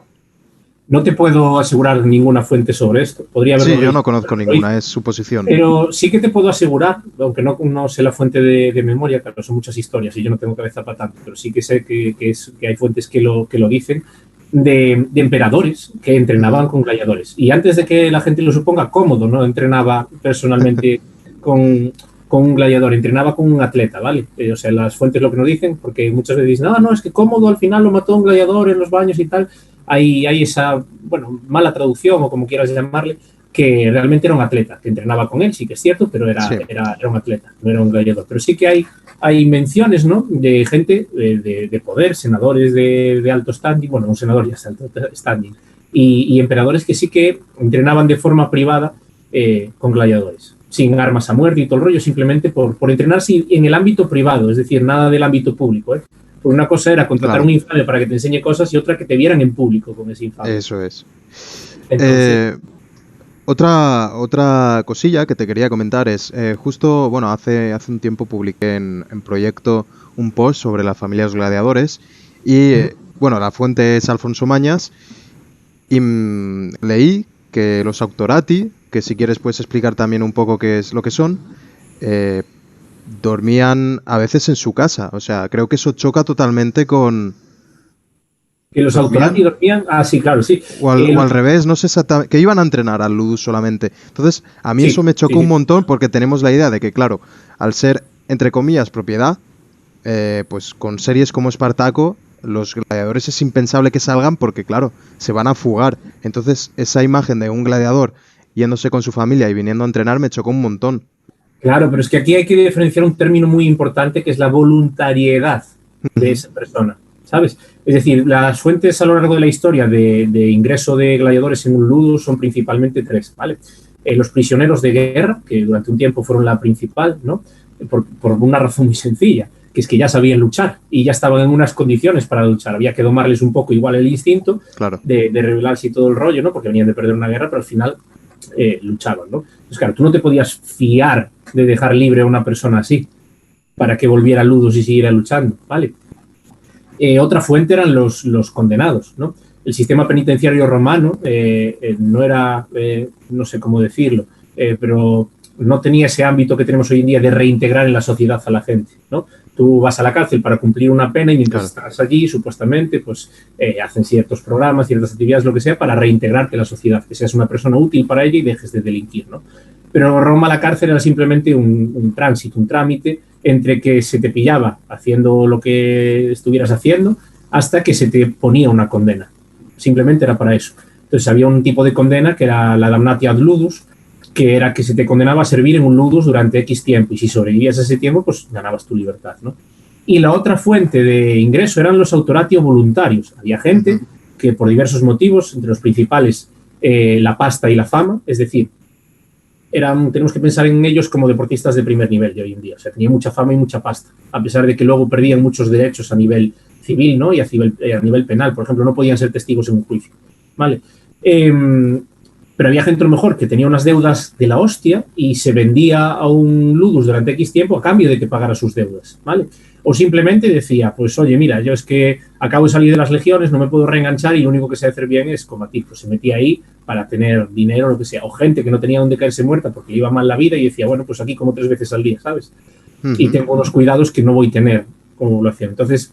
B: No te puedo asegurar ninguna fuente sobre esto. Podría haberlo
A: Sí, yo no conozco ninguna, es suposición.
B: Pero sí que te puedo asegurar, aunque no sé la fuente de memoria, claro, son muchas historias y yo no tengo cabeza para tanto, pero sí que sé que hay fuentes que lo dicen, de emperadores que entrenaban con gladiadores. Y antes de que la gente lo suponga, Cómodo no entrenaba personalmente con un gladiador, entrenaba con un atleta, ¿vale? O sea, las fuentes lo que nos dicen, porque muchas veces dicen, no, es que Cómodo al final lo mató un gladiador en los baños y tal. Hay esa, bueno, mala traducción o como quieras llamarle, que realmente era un atleta, que entrenaba con él, sí que es cierto, pero era un atleta, no era un gladiador. Pero sí que hay menciones, ¿no?, de gente de poder, senadores de alto standing, bueno, un senador ya está alto standing, y emperadores que sí que entrenaban de forma privada con gladiadores, sin armas a muerte y todo el rollo, simplemente por entrenarse en el ámbito privado, es decir, nada del ámbito público, ¿eh? Porque una cosa era contratar a un infame para que te enseñe cosas y otra que te vieran en público con ese infame.
A: Eso es.
B: Entonces,
A: otra cosilla que te quería comentar es, justo, bueno, hace un tiempo publiqué en Proyecto un post sobre las familias gladiadores y, bueno, la fuente es Alfonso Mañas y leí que los auctorati, que si quieres puedes explicar también un poco qué es lo que son, dormían a veces en su casa. O sea, creo que eso choca totalmente con...
B: Que los autorati dormían... Ah, sí, claro, sí.
A: O al revés, no sé exactamente... Que iban a entrenar al ludus solamente. Entonces, a mí eso me chocó un montón porque tenemos la idea de que, claro, al ser, entre comillas, propiedad, pues con series como Espartaco, los gladiadores es impensable que salgan porque, claro, se van a fugar. Entonces, esa imagen de un gladiador yéndose con su familia y viniendo a entrenar me chocó un montón.
B: Claro, pero es que aquí hay que diferenciar un término muy importante que es la voluntariedad de esa persona, ¿sabes? Es decir, las fuentes a lo largo de la historia de ingreso de gladiadores en un ludus son principalmente tres, ¿vale? Los prisioneros de guerra, que durante un tiempo fueron la principal, ¿no? Por una razón muy sencilla, que es que ya sabían luchar y ya estaban en unas condiciones para luchar. Había que domarles un poco igual el instinto de rebelarse y todo el rollo, ¿no? Porque venían de perder una guerra, pero al final luchaban, ¿no? Entonces, claro, tú no te podías fiar de dejar libre a una persona así para que volviera a ludus y siguiera luchando, ¿vale? Otra fuente eran los condenados, ¿no? El sistema penitenciario romano no era, no sé cómo decirlo, pero no tenía ese ámbito que tenemos hoy en día de reintegrar en la sociedad a la gente, ¿no? Tú vas a la cárcel para cumplir una pena y mientras estás allí, supuestamente, pues hacen ciertos programas, ciertas actividades, lo que sea, para reintegrarte a la sociedad, que seas una persona útil para ella y dejes de delinquir, ¿no? Pero en Roma la cárcel era simplemente un tránsito, un trámite entre que se te pillaba haciendo lo que estuvieras haciendo hasta que se te ponía una condena. Simplemente era para eso. Entonces había un tipo de condena que era la damnatio ad ludus, que era que se te condenaba a servir en un ludus durante X tiempo y si sobrevivías a ese tiempo, pues ganabas tu libertad, ¿no? Y la otra fuente de ingreso eran los autoratio voluntarios. Había gente que por diversos motivos, entre los principales la pasta y la fama, es decir, tenemos que pensar en ellos como deportistas de primer nivel de hoy en día. O sea, tenían mucha fama y mucha pasta, a pesar de que luego perdían muchos derechos a nivel civil, ¿no? Y a nivel penal. Por ejemplo, no podían ser testigos en un juicio, ¿vale? Pero había gente a lo mejor que tenía unas deudas de la hostia y se vendía a un ludus durante X tiempo a cambio de que pagara sus deudas, ¿vale? O simplemente decía, pues oye, mira, yo es que acabo de salir de las legiones, no me puedo reenganchar y lo único que sé hacer bien es combatir. Pues se metía ahí para tener dinero, lo que sea. O gente que no tenía dónde caerse muerta porque le iba mal la vida y decía, bueno, pues aquí como 3 veces al día, ¿sabes? Y tengo unos cuidados que no voy a tener como población. Entonces,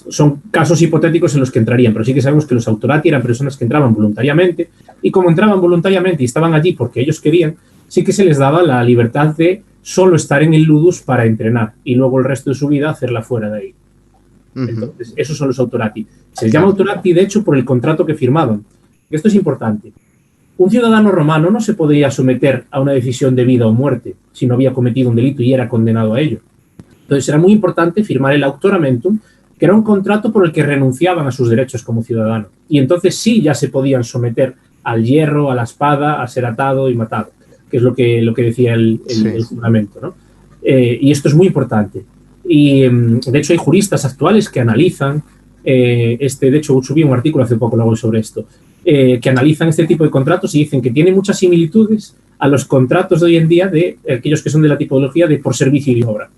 B: son casos hipotéticos en los que entrarían, pero sí que sabemos que los autorati eran personas que entraban voluntariamente y como entraban voluntariamente y estaban allí porque ellos querían, sí que se les daba la libertad de solo estar en el ludus para entrenar y luego el resto de su vida hacerla fuera de ahí. Entonces, esos son los autorati. Se les llama autorati, de hecho, por el contrato que firmaban. Esto es importante. Un ciudadano romano no se podía someter a una decisión de vida o muerte si no había cometido un delito y era condenado a ello. Entonces, era muy importante firmar el autoramentum, que era un contrato por el que renunciaban a sus derechos como ciudadano. Y entonces sí ya se podían someter al hierro, a la espada, a ser atado y matado, que es lo que decía el juramento, ¿no? Y esto es muy importante. Y de hecho hay juristas actuales que analizan, de hecho subí un artículo hace poco luego sobre esto, que analizan este tipo de contratos y dicen que tiene muchas similitudes a los contratos de hoy en día de aquellos que son de la tipología de por servicio y obra.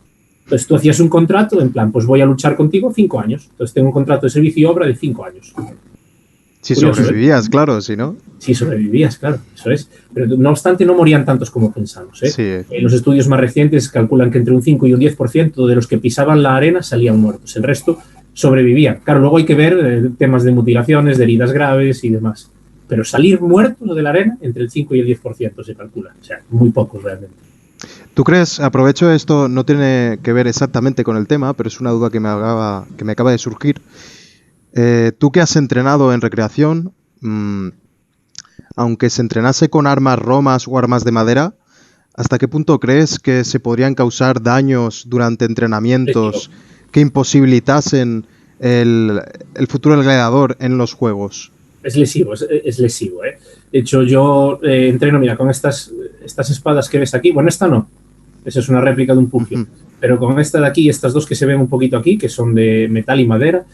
B: Entonces tú hacías un contrato en plan, pues voy a luchar contigo 5 años. Entonces tengo un contrato de servicio y obra de 5 años.
A: Si sobrevivías, claro, si no.
B: Si sobrevivías, claro, eso es. Pero no obstante, no morían tantos como pensamos.
A: Sí.
B: Los estudios más recientes calculan que entre un 5 y un 10% de los que pisaban la arena salían muertos. El resto sobrevivían. Claro, luego hay que ver temas de mutilaciones, de heridas graves y demás. Pero salir muertos de la arena, entre el 5 y el 10% se calcula. O sea, muy pocos realmente.
A: ¿Tú crees, aprovecho esto, no tiene que ver exactamente con el tema, pero es una duda que me acaba de surgir? Tú que has entrenado en recreación, aunque se entrenase con armas romas o armas de madera, ¿hasta qué punto crees que se podrían causar daños durante entrenamientos que imposibilitasen el futuro del gladiador en los juegos?
B: Es lesivo, es lesivo, ¿eh? De hecho, yo entreno, mira, con estas espadas que ves aquí. Bueno, esta no. Esa es una réplica de un pugio. Pero con esta de aquí, estas dos que se ven un poquito aquí, que son de metal y madera,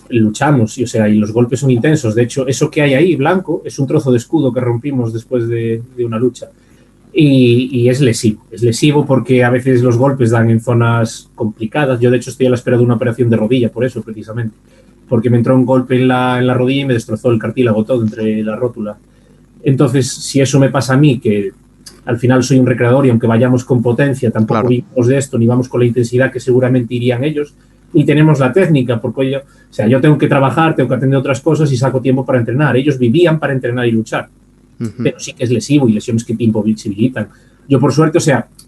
B: luchamos. Y, o sea, y los golpes son intensos. De hecho, eso que hay ahí, blanco, es un trozo de escudo que rompimos después de una lucha. Y es lesivo. Es lesivo porque a veces los golpes dan en zonas complicadas. Yo, de hecho, estoy a la espera de una operación de rodilla, por eso, precisamente. Porque me entró un golpe en la rodilla y me destrozó el cartílago todo entre la rótula. Entonces, si eso me pasa a mí, que al final soy un recreador y aunque vayamos con potencia, tampoco vivimos de esto, ni vamos con la intensidad que seguramente irían ellos, y tenemos la técnica, porque yo tengo que trabajar, tengo que atender otras cosas y saco tiempo para entrenar. Ellos vivían para entrenar y luchar, pero sí que es lesivo y lesiones que te imposibilitan. Yo, por suerte,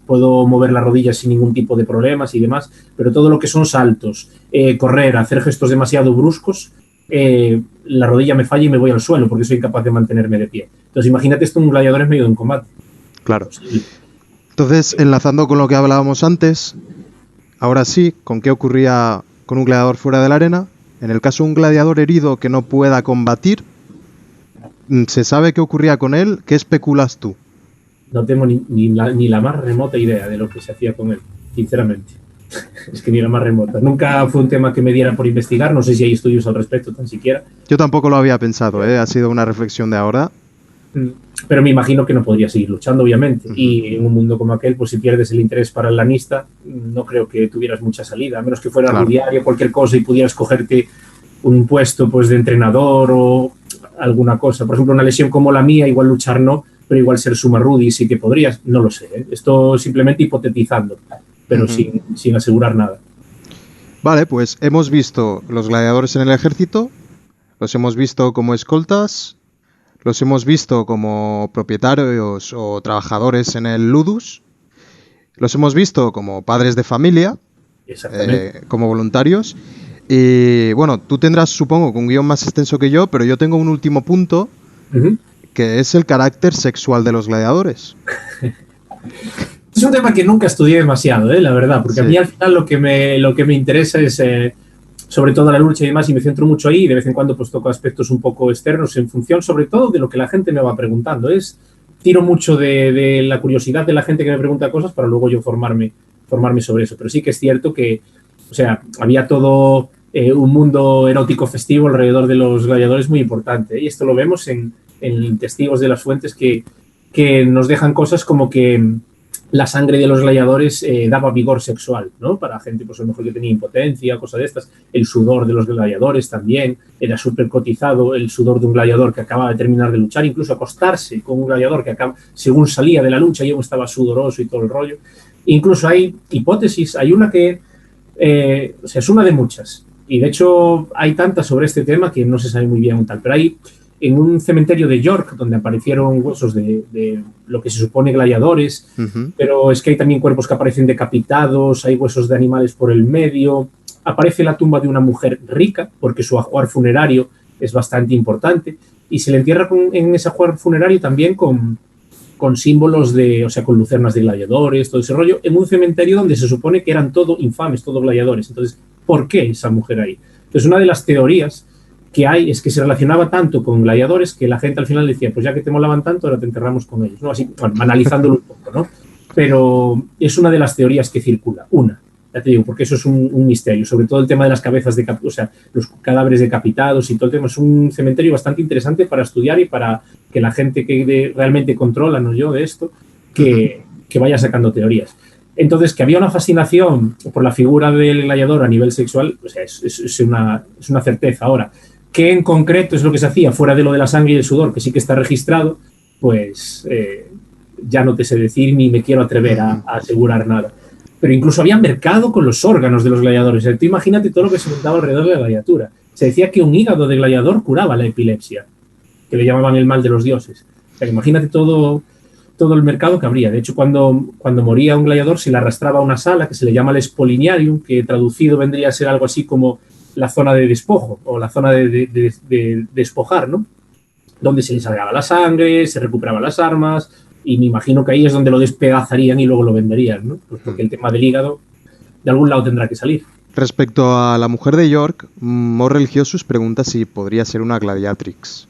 B: puedo mover la rodilla sin ningún tipo de problemas y demás, pero todo lo que son saltos, correr, hacer gestos demasiado bruscos, la rodilla me falla y me voy al suelo porque soy incapaz de mantenerme de pie. Entonces, imagínate esto un gladiador en medio de un combate.
A: Claro. Entonces, enlazando con lo que hablábamos antes, ahora sí, ¿con qué ocurría con un gladiador fuera de la arena? En el caso de un gladiador herido que no pueda combatir, ¿se sabe qué ocurría con él? ¿Qué especulas tú?
B: No tengo ni la más remota idea de lo que se hacía con él, sinceramente. Es que ni la más remota. Nunca fue un tema que me diera por investigar. No sé si hay estudios al respecto, tan siquiera.
A: Yo tampoco lo había pensado, ¿eh? Ha sido una reflexión de ahora.
B: Pero me imagino que no podría seguir luchando, obviamente. Y en un mundo como aquel, pues si pierdes el interés para el lanista, no creo que tuvieras mucha salida. A menos que fuera diario, cualquier cosa y pudieras cogerte un puesto pues de entrenador o alguna cosa. Por ejemplo, una lesión como la mía, igual luchar no, pero igual ser summa rudi sí que podrías. No lo sé, ¿eh? Esto simplemente hipotetizando, pero sin asegurar nada.
A: Vale, pues hemos visto los gladiadores en el ejército, los hemos visto como escoltas, los hemos visto como propietarios o trabajadores en el ludus, los hemos visto como padres de familia, como voluntarios. Y bueno, tú tendrás, supongo, un guión más extenso que yo, pero yo tengo un último punto, que es el carácter sexual de los gladiadores.
B: Es un tema que nunca estudié demasiado, la verdad, porque a mí al final lo que me interesa es sobre todo la lucha y demás, y me centro mucho ahí, y de vez en cuando pues toco aspectos un poco externos en función sobre todo de lo que la gente me va preguntando. Tiro mucho de la curiosidad de la gente que me pregunta cosas para luego yo formarme sobre eso, pero sí que es cierto que, o sea, había todo un mundo erótico festivo alrededor de los gladiadores muy importante. Y esto lo vemos en testigos de las fuentes que nos dejan cosas como que la sangre de los gladiadores daba vigor sexual, ¿no? Para gente, pues a lo mejor que tenía impotencia, cosas de estas. El sudor de los gladiadores también era súper cotizado, el sudor de un gladiador que acababa de terminar de luchar, incluso acostarse con un gladiador que según salía de la lucha ya estaba sudoroso y todo el rollo. Incluso hay hipótesis, hay una que o sea, es una de muchas, y de hecho hay tantas sobre este tema que no se sabe muy bien tal, pero hay en un cementerio de York donde aparecieron huesos de lo que se supone gladiadores, pero es que hay también cuerpos que aparecen decapitados, hay huesos de animales por el medio, aparece la tumba de una mujer rica porque su ajuar funerario es bastante importante y se le entierra en ese ajuar funerario también con símbolos o sea, con lucernas de gladiadores, todo ese rollo, en un cementerio donde se supone que eran todo infames, todo gladiadores. Entonces, ¿por qué esa mujer ahí? Entonces, una de las teorías que hay es que se relacionaba tanto con gladiadores que la gente al final decía, pues ya que te molaban tanto, ahora te enterramos con ellos, ¿no? Así, bueno, analizándolo un poco, ¿no? Pero es una de las teorías que circula, ya te digo, porque eso es un misterio, sobre todo el tema de las cabezas o sea, los cadáveres decapitados y todo el tema. Es un cementerio bastante interesante para estudiar y para que la gente que realmente controla, no yo, de esto, que vaya sacando teorías. Entonces, que había una fascinación por la figura del gladiador a nivel sexual, o sea, es una certeza. Ahora, ¿qué en concreto es lo que se hacía fuera de lo de la sangre y el sudor, que sí que está registrado? Pues ya no te sé decir ni me quiero atrever a asegurar nada. Pero incluso había mercado con los órganos de los gladiadores. O sea, tú imagínate todo lo que se montaba alrededor de la gladiatura. Se decía que un hígado de gladiador curaba la epilepsia, que le llamaban el mal de los dioses. O sea, imagínate todo el mercado que habría. De hecho, cuando moría un gladiador se le arrastraba a una sala que se le llama el Spoliniarium, que traducido vendría a ser algo así como la zona de despojo o la zona de despojar, ¿no? Donde se le salgaba la sangre, se recuperaban las armas, y me imagino que ahí es donde lo despedazarían y luego lo venderían, ¿no? Pues porque el tema del hígado de algún lado tendrá que salir.
A: Respecto a la mujer de York, Mo Religiosus pregunta si podría ser una gladiatrix.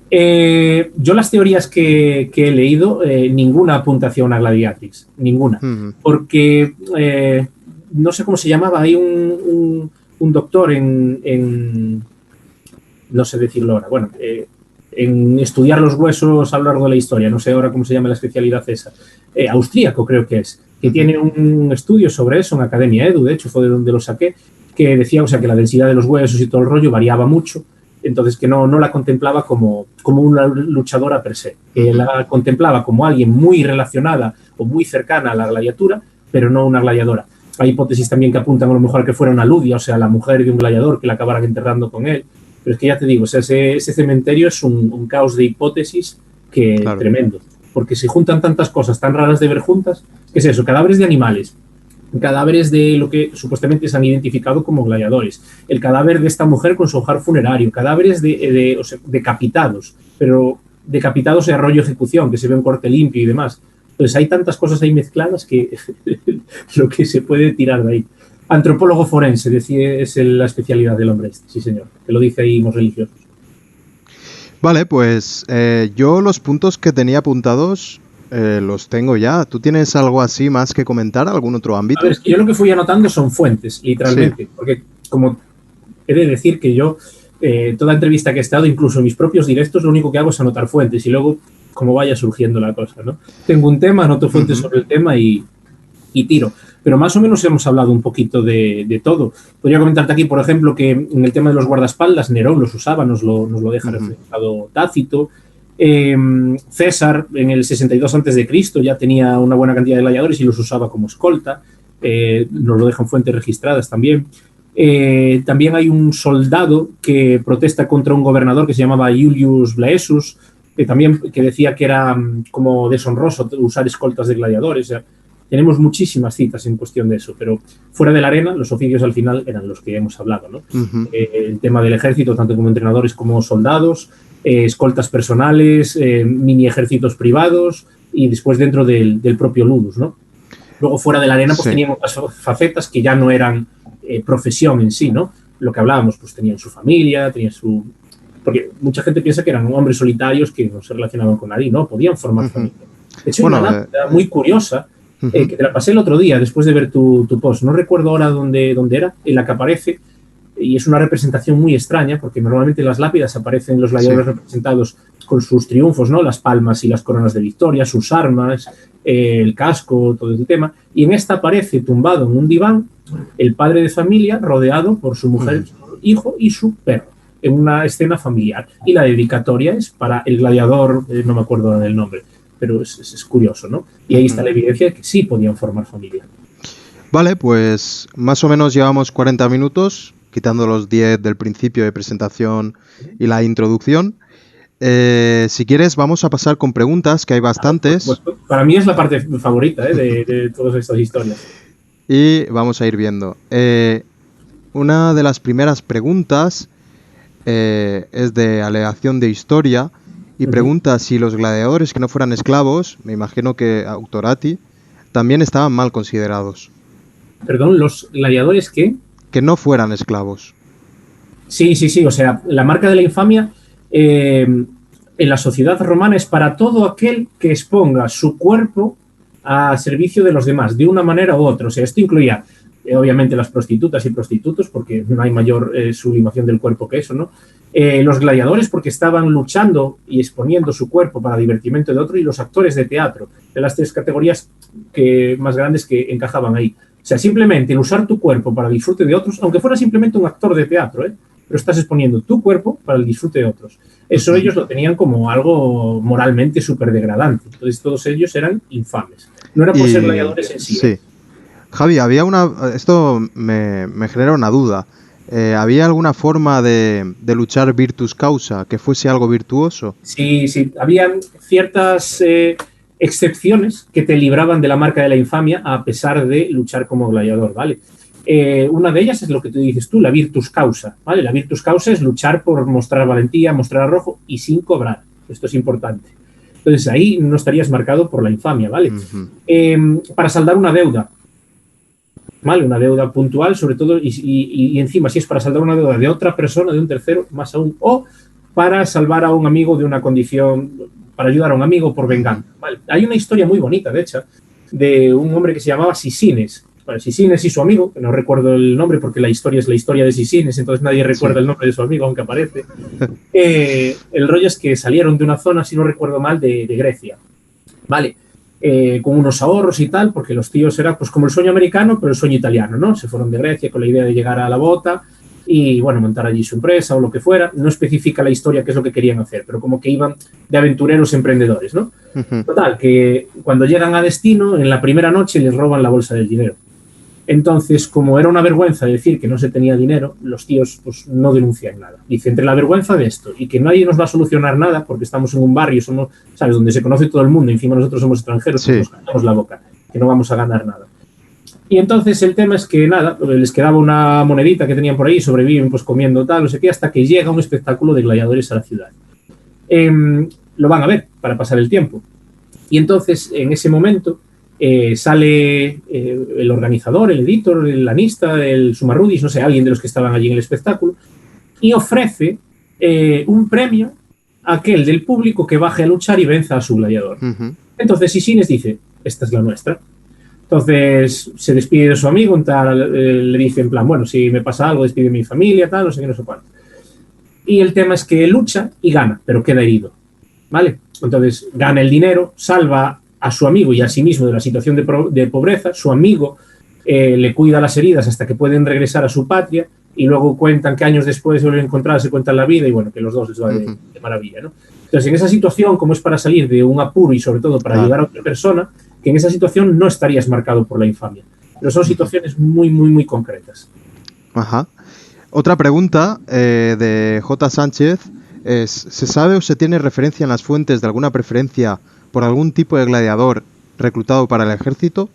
B: Yo las teorías que he leído, ninguna apunta hacia una gladiatrix, ninguna. Porque no sé cómo se llamaba, hay un doctor en no sé decirlo ahora, bueno, en estudiar los huesos a lo largo de la historia, no sé ahora cómo se llama la especialidad esa, austríaco creo que es, que tiene un estudio sobre eso en Academia Edu, de hecho fue de donde lo saqué, que decía, o sea, que la densidad de los huesos y todo el rollo variaba mucho, entonces que no la contemplaba como una luchadora per se, que la contemplaba como alguien muy relacionada o muy cercana a la gladiatura, pero no una gladiadora. Hay hipótesis también que apuntan a lo mejor a que fuera una ludia, o sea, la mujer de un gladiador que la acabaran enterrando con él. Pero es que ya te digo, o sea, ese cementerio es un caos de hipótesis que claro. Tremendo. Porque se juntan tantas cosas tan raras de ver juntas. ¿Qué es eso? Cadáveres de animales, cadáveres de lo que supuestamente se han identificado como gladiadores, el cadáver de esta mujer con su hogar funerario, cadáveres o sea, decapitados, pero decapitados en rollo ejecución, que se ve un corte limpio y demás. Entonces hay tantas cosas ahí mezcladas que lo que se puede tirar de ahí. Antropólogo forense, es la especialidad del hombre este, sí señor, que lo dice ahí Mo Religiosus.
A: Vale, pues yo los puntos que tenía apuntados los tengo ya. ¿Tú tienes algo así más que comentar, algún otro ámbito?
B: A ver, es que yo lo que fui anotando son fuentes, literalmente, sí. Porque como he de decir que yo, toda entrevista que he estado, incluso en mis propios directos, lo único que hago es anotar fuentes y luego como vaya surgiendo la cosa, ¿no? Tengo un tema, anoto fuentes sobre el tema y tiro. Pero más o menos hemos hablado un poquito de todo. Podría comentarte aquí, por ejemplo, que en el tema de los guardaespaldas, Nerón los usaba, nos lo deja reflejado Tácito. César, en el 62 a.C., ya tenía una buena cantidad de gladiadores y los usaba como escolta. Nos lo dejan fuentes registradas también. También hay un soldado que protesta contra un gobernador que se llamaba Iulius Blaesus, que decía que era como deshonroso usar escoltas de gladiadores. O sea, tenemos muchísimas citas en cuestión de eso, pero fuera de la arena, los oficios al final eran los que hemos hablado, ¿no? El tema del ejército, tanto como entrenadores como soldados, escoltas personales, mini ejércitos privados y después dentro del propio ludus, ¿no? Luego fuera de la arena pues tenían otras facetas que ya no eran profesión en sí, ¿no? Lo que hablábamos, pues tenían su familia, tenían su... Porque mucha gente piensa que eran hombres solitarios que no se relacionaban con nadie, ¿no? Podían formar familia. De hecho, bueno, una data muy curiosa que te la pasé el otro día después de ver tu post. No recuerdo ahora dónde era, en la que aparece y es una representación muy extraña, porque normalmente en las lápidas aparecen los gladiadores representados con sus triunfos, ¿no? Las palmas y las coronas de victoria, sus armas, el casco, todo el tema. Y en esta aparece tumbado en un diván el padre de familia rodeado por su mujer, su hijo y su perro, en una escena familiar. Y la dedicatoria es para el gladiador, no me acuerdo del nombre, pero es curioso, ¿no? Y ahí está la evidencia de que sí podían formar familia.
A: Vale, pues más o menos llevamos 40 minutos, quitando los 10 del principio de presentación y la introducción. Si quieres, vamos a pasar con preguntas, que hay bastantes.
B: Para mí es la parte favorita de todas estas historias.
A: Y vamos a ir viendo. Una de las primeras preguntas es de alegación de historia y pregunta si los gladiadores que no fueran esclavos, me imagino que Autorati, también estaban mal considerados.
B: Perdón, ¿los gladiadores qué?
A: Que no fueran esclavos.
B: Sí, o sea, la marca de la infamia en la sociedad romana es para todo aquel que exponga su cuerpo a servicio de los demás, de una manera u otra. O sea, esto incluía, obviamente, las prostitutas y prostitutos, porque no hay mayor sublimación del cuerpo que eso, ¿no? Los gladiadores, porque estaban luchando y exponiendo su cuerpo para divertimento de otro, y los actores de teatro, de las tres categorías más grandes que encajaban ahí. O sea, simplemente el usar tu cuerpo para el disfrute de otros, aunque fuera simplemente un actor de teatro, pero estás exponiendo tu cuerpo para el disfrute de otros. Eso ellos lo tenían como algo moralmente súper degradante. Entonces todos ellos eran infames. No era por ser gladiadores en sí.
A: Sí. Javi, esto me genera una duda. ¿Había alguna forma de luchar virtus causa, que fuese algo virtuoso?
B: Sí. Había ciertas excepciones que te libraban de la marca de la infamia a pesar de luchar como gladiador, ¿vale? Una de ellas es lo que tú dices tú, la virtus causa, ¿vale? La virtus causa es luchar por mostrar valentía, mostrar arrojo y sin cobrar. Esto es importante. Entonces ahí no estarías marcado por la infamia, ¿vale? Para saldar una deuda, ¿vale? Una deuda puntual, sobre todo, y encima si es para saldar una deuda de otra persona, de un tercero, más aún, o para salvar a un amigo de una condición, para ayudar a un amigo por venganza, ¿vale? Hay una historia muy bonita, de hecho, de un hombre que se llamaba Sisines. Bueno, Sisines y su amigo, que no recuerdo el nombre porque la historia es la historia de Sisines, entonces nadie recuerda el nombre de su amigo, aunque aparece. El rollo es que salieron de una zona, si no recuerdo mal, de Grecia, ¿vale? Con unos ahorros y tal, porque los tíos eran pues como el sueño americano, pero el sueño italiano, ¿no? Se fueron de Grecia con la idea de llegar a la bota y, bueno, montar allí su empresa o lo que fuera. No especifica la historia qué es lo que querían hacer, pero como que iban de aventureros emprendedores, ¿no? Total, que cuando llegan a destino, en la primera noche les roban la bolsa del dinero. Entonces, como era una vergüenza decir que no se tenía dinero, los tíos pues no denuncian nada. Dice, entre la vergüenza de esto y que nadie nos va a solucionar nada porque estamos en un barrio, somos, ¿sabes?, donde se conoce todo el mundo, encima nosotros somos extranjeros, pues nos callamos la boca, que no vamos a ganar nada. Y entonces el tema es que nada, les quedaba una monedita que tenían por ahí, sobreviven pues comiendo tal, no sé qué, hasta que llega un espectáculo de gladiadores a la ciudad. Lo van a ver para pasar el tiempo. Y entonces, en ese momento, sale el organizador, el editor, el lanista, el sumarrudis, no sé, alguien de los que estaban allí en el espectáculo, y ofrece un premio a aquel del público que baje a luchar y venza a su gladiador. Entonces Sisines dice, esta es la nuestra. Entonces se despide de su amigo, le dice en plan, bueno, si me pasa algo, despide de mi familia, tal, no sé qué, no sé cuánto. Y el tema es que lucha y gana, pero queda herido, ¿vale? Entonces gana el dinero, salva a su amigo y a sí mismo de la situación de pobreza. Su amigo le cuida las heridas hasta que pueden regresar a su patria y luego cuentan que años después se vuelven a encontrar, se cuentan la vida y bueno, que los dos les va de maravilla, ¿no? Entonces, en esa situación, como es para salir de un apuro y sobre todo para ayudar a otra persona, que en esa situación no estarías marcado por la infamia. Pero son situaciones muy, muy, muy concretas.
A: Ajá. Otra pregunta de J. Sánchez es, ¿se sabe o se tiene referencia en las fuentes de alguna preferencia por algún tipo de gladiador reclutado para el ejército?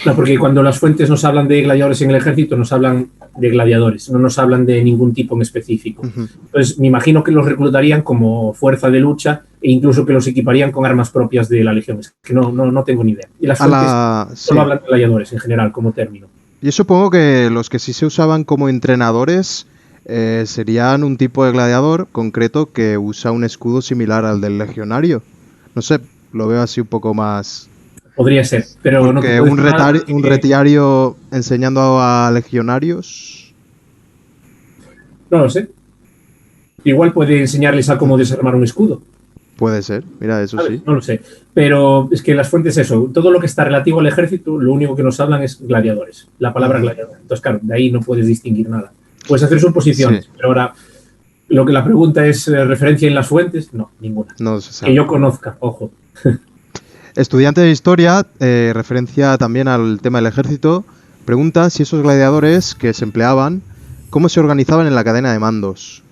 B: No, porque cuando las fuentes nos hablan de gladiadores en el ejército, nos hablan de gladiadores, no nos hablan de ningún tipo en específico. Entonces, me imagino que los reclutarían como fuerza de lucha e incluso que los equiparían con armas propias de la legión. Es que no tengo ni idea. Y las fuentes solo hablan de gladiadores en general, como término.
A: Yo supongo que los que sí se usaban como entrenadores serían un tipo de gladiador concreto que usa un escudo similar al del legionario. No sé, lo veo así un poco más...
B: Podría ser, pero
A: porque un retiario enseñando a legionarios...
B: No lo sé. Igual puede enseñarles a cómo desarmar un escudo.
A: Puede ser, mira, eso
B: ¿Sabes?
A: sí.
B: No lo sé. Pero es que las fuentes, eso, todo lo que está relativo al ejército, lo único que nos hablan es gladiadores. La palabra gladiador. Entonces, claro, de ahí no puedes distinguir nada. Puedes hacer
A: Sí,
B: suposiciones, pero ahora lo que la pregunta es referencia en las fuentes, no, ninguna.
A: no se
B: Que
A: sabe.
B: yo conozca, ojo.
A: Estudiante de historia, referencia también al tema del ejército, pregunta si esos gladiadores que se empleaban, cómo se organizaban en la cadena de mandos.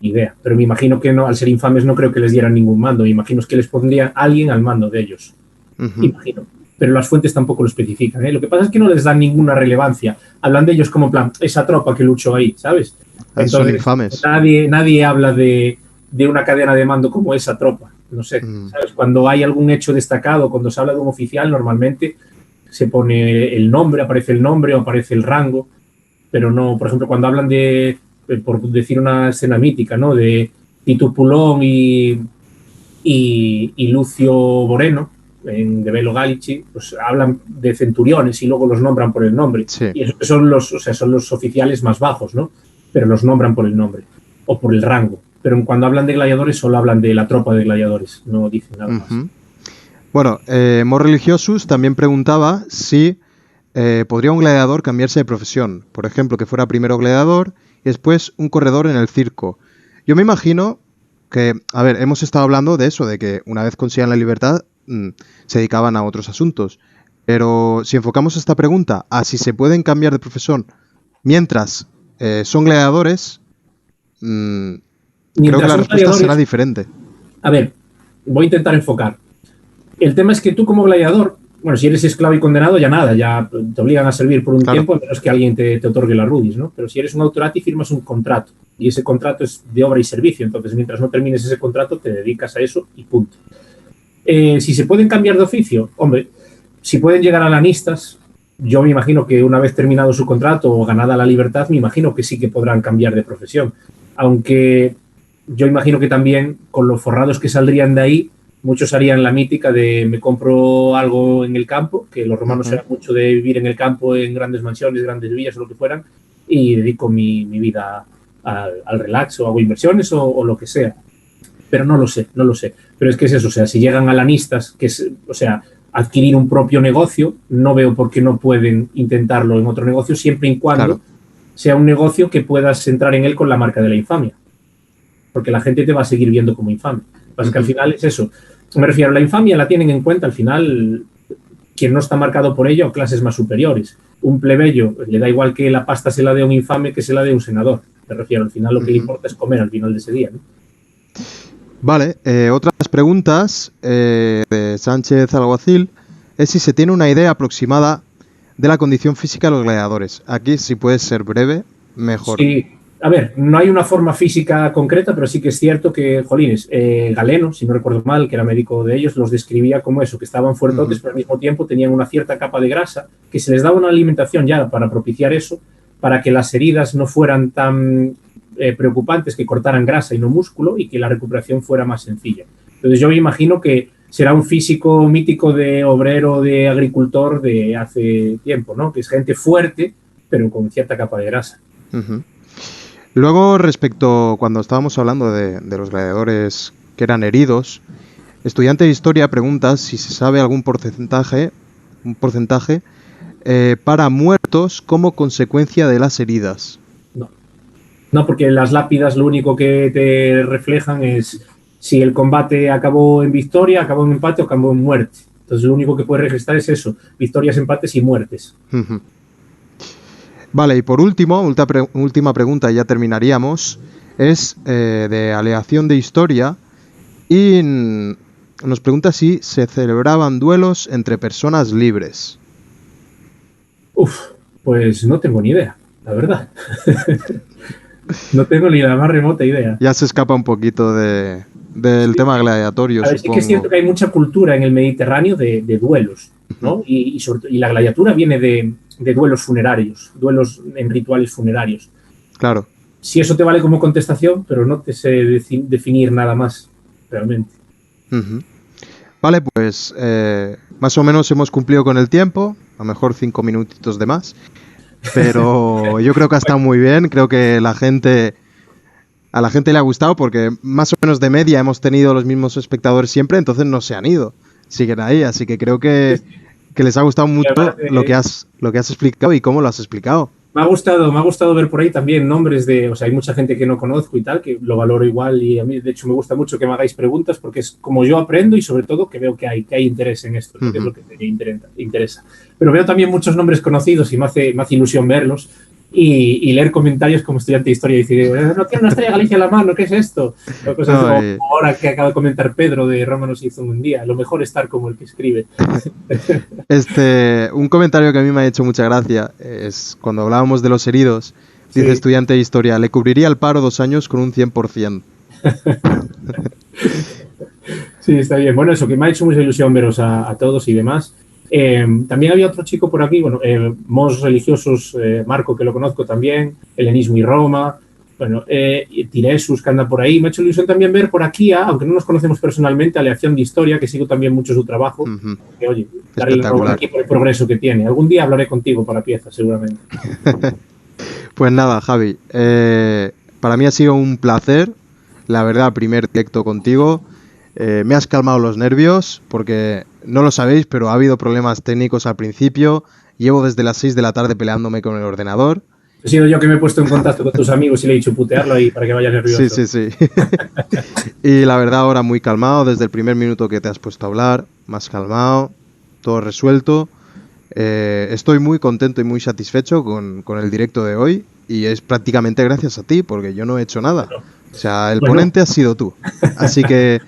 B: Ni idea. Pero me imagino que no, al ser infames no creo que les dieran ningún mando. Me imagino que les pondría alguien al mando de ellos.
A: Ujú.
B: Imagino. Pero las fuentes tampoco lo especifican. ¿eh? Lo que pasa es que no les dan ninguna relevancia. Hablan de ellos como en plan, esa tropa que luchó ahí, ¿sabes?
A: Son
B: Entonces,
A: infames.
B: nadie habla de una cadena de mando como esa tropa. No sé,
A: Mm.
B: ¿sabes? Cuando hay algún hecho destacado, cuando se habla de un oficial, normalmente se pone el nombre, aparece el nombre o aparece el rango, pero no, por ejemplo, cuando hablan por decir una escena mítica, ¿no? De Tito Pulón y Lucio Moreno, de Belo Galici, pues hablan de centuriones y luego los nombran por el nombre.
A: Sí.
B: Y esos son son los oficiales más bajos, ¿no? Pero los nombran por el nombre o por el rango. Pero cuando hablan de gladiadores, solo hablan de la tropa de gladiadores, no dicen nada más.
A: Ujú. Bueno, Mor Religiosus también preguntaba si podría un gladiador cambiarse de profesión. Por ejemplo, que fuera primero gladiador y después un corredor en el circo. Yo me imagino que, a ver, hemos estado hablando de eso, de que una vez consigan la libertad se dedicaban a otros asuntos. Pero si enfocamos esta pregunta a si se pueden cambiar de profesión mientras son gladiadores, creo que
B: Mientras
A: la
B: son
A: respuesta será
B: gladiadores,
A: diferente.
B: a ver, voy a intentar enfocar. El tema es que tú como gladiador, bueno, si eres esclavo y condenado, ya nada, ya te obligan a servir por un
A: Claro.
B: tiempo, a menos que alguien te otorgue la rudis, ¿no? Pero si eres un autorati, firmas un contrato, y ese contrato es de obra y servicio, entonces mientras no termines ese contrato, te dedicas a eso y punto. Si se pueden cambiar de oficio, hombre, si pueden llegar a lanistas, yo me imagino que una vez terminado su contrato o ganada la libertad, me imagino que sí que podrán cambiar de profesión. Aunque yo imagino que también con los forrados que saldrían de ahí, muchos harían la mítica de me compro algo en el campo, que los romanos
A: Ujú.
B: eran mucho de vivir en el campo, en grandes mansiones, grandes villas o lo que fueran, y dedico mi vida al relax o hago inversiones o lo que sea. Pero no lo sé, no lo sé. Pero es que es eso, o sea, si llegan a lanistas, que es, o sea, adquirir un propio negocio, no veo por qué no pueden intentarlo en otro negocio, siempre y cuando
A: Claro.
B: sea un negocio que puedas entrar en él con la marca de la infamia. Porque la gente te va a seguir viendo como infame. Lo que pasa es que al final es eso. Me refiero, la infamia la tienen en cuenta al final quien no está marcado por ello, clases más superiores. Un plebeyo le da igual que la pasta se la dé a un infame que se la dé a un senador. Me refiero, al final lo que le importa es comer al final de ese día, ¿no?
A: Vale, otras preguntas de Sánchez Alguacil es si se tiene una idea aproximada de la condición física de los gladiadores. Aquí, si puedes ser breve, mejor.
B: Sí, a ver, no hay una forma física concreta, pero sí que es cierto que, jolines, Galeno, si no recuerdo mal, que era médico de ellos, los describía como eso, que estaban fuertotes, pero al mismo tiempo tenían una cierta capa de grasa, que se les daba una alimentación ya para propiciar eso, para que las heridas no fueran tan preocupantes, que cortaran grasa y no músculo, y que la recuperación fuera más sencilla. Entonces yo me imagino que será un físico mítico de obrero, de agricultor de hace tiempo, ¿no? Que es gente fuerte, pero con cierta capa de grasa.
A: Ujú. Luego, respecto, cuando estábamos hablando de los gladiadores que eran heridos, estudiante de historia pregunta si se sabe algún un porcentaje para muertos como consecuencia de las heridas.
B: No. No, porque las lápidas lo único que te reflejan es si el combate acabó en victoria, acabó en empate o acabó en muerte. Entonces lo único que puedes registrar es eso, victorias, empates y muertes.
A: Ujú. Vale, y por último, última pregunta y ya terminaríamos, es de aleación de historia y nos pregunta si se celebraban duelos entre personas libres.
B: Uf, pues no tengo ni idea, la verdad. No tengo ni la más remota idea.
A: Ya se escapa un poquito del
B: Sí.
A: tema gladiatorio,
B: A ver, sí que es cierto
A: supongo.
B: que hay mucha cultura en el Mediterráneo de duelos, ¿no? Y la gladiatura viene de duelos funerarios, duelos en rituales funerarios.
A: Claro.
B: Si eso te vale como contestación, pero no te sé definir nada más, realmente.
A: Ujú. Vale, pues más o menos hemos cumplido con el tiempo, a lo mejor 5 minutitos de más. pero yo creo que ha estado muy bien, creo que a la gente le ha gustado porque más o menos de media hemos tenido los mismos espectadores siempre, entonces no se han ido, siguen ahí, así que creo que les ha gustado
B: Y
A: mucho
B: aparte,
A: lo que has explicado y cómo lo has explicado.
B: me ha gustado ver por ahí también nombres de, o sea, hay mucha gente que no conozco y tal, que lo valoro igual y a mí, de hecho, me gusta mucho que me hagáis preguntas porque es como yo aprendo y sobre todo que veo que hay interés en esto, que es lo que me interesa. Pero veo también muchos nombres conocidos y me hace ilusión verlos y leer comentarios como estudiante de historia y decir, no tiene una estrella Galicia en la mano, ¿qué es esto? O cosas
A: No,
B: como ahora que acaba de comentar Pedro de Roma nos hizo un día, lo mejor es estar como el que escribe.
A: un comentario que a mí me ha hecho mucha gracia es cuando hablábamos de los heridos, dice
B: Sí.
A: estudiante de historia, le cubriría el paro 2 años con un 100%.
B: Sí, está bien. Bueno, eso, que me ha hecho mucha ilusión veros a todos y demás. También había otro chico por aquí, bueno, Mos Religiosos, Marco, que lo conozco también, Helenismo y Roma, bueno, Tiresus, que anda por ahí. Me ha hecho ilusión también ver por aquí, aunque no nos conocemos personalmente, a Aleación de Historia, que sigo también mucho su trabajo. Que, oye, darle la enhorabuena
A: Espectacular.
B: aquí por el progreso que tiene. Algún día hablaré contigo para piezas, seguramente.
A: Pues nada, Javi, para mí ha sido un placer, la verdad, primer directo contigo. Me has calmado los nervios porque no lo sabéis, pero ha habido problemas técnicos al principio. Llevo desde las 6 de la tarde peleándome con el ordenador.
B: He sido yo que me he puesto en contacto con tus amigos y le he dicho putearlo ahí para que vaya
A: Sí,
B: nervioso.
A: sí, sí. Y la verdad ahora muy calmado, desde el primer minuto que te has puesto a hablar, más calmado, todo resuelto. Estoy muy contento y muy satisfecho con el directo de hoy y es prácticamente gracias a ti porque yo no he hecho nada. O sea, el
B: Bueno,
A: ponente has sido tú. Así que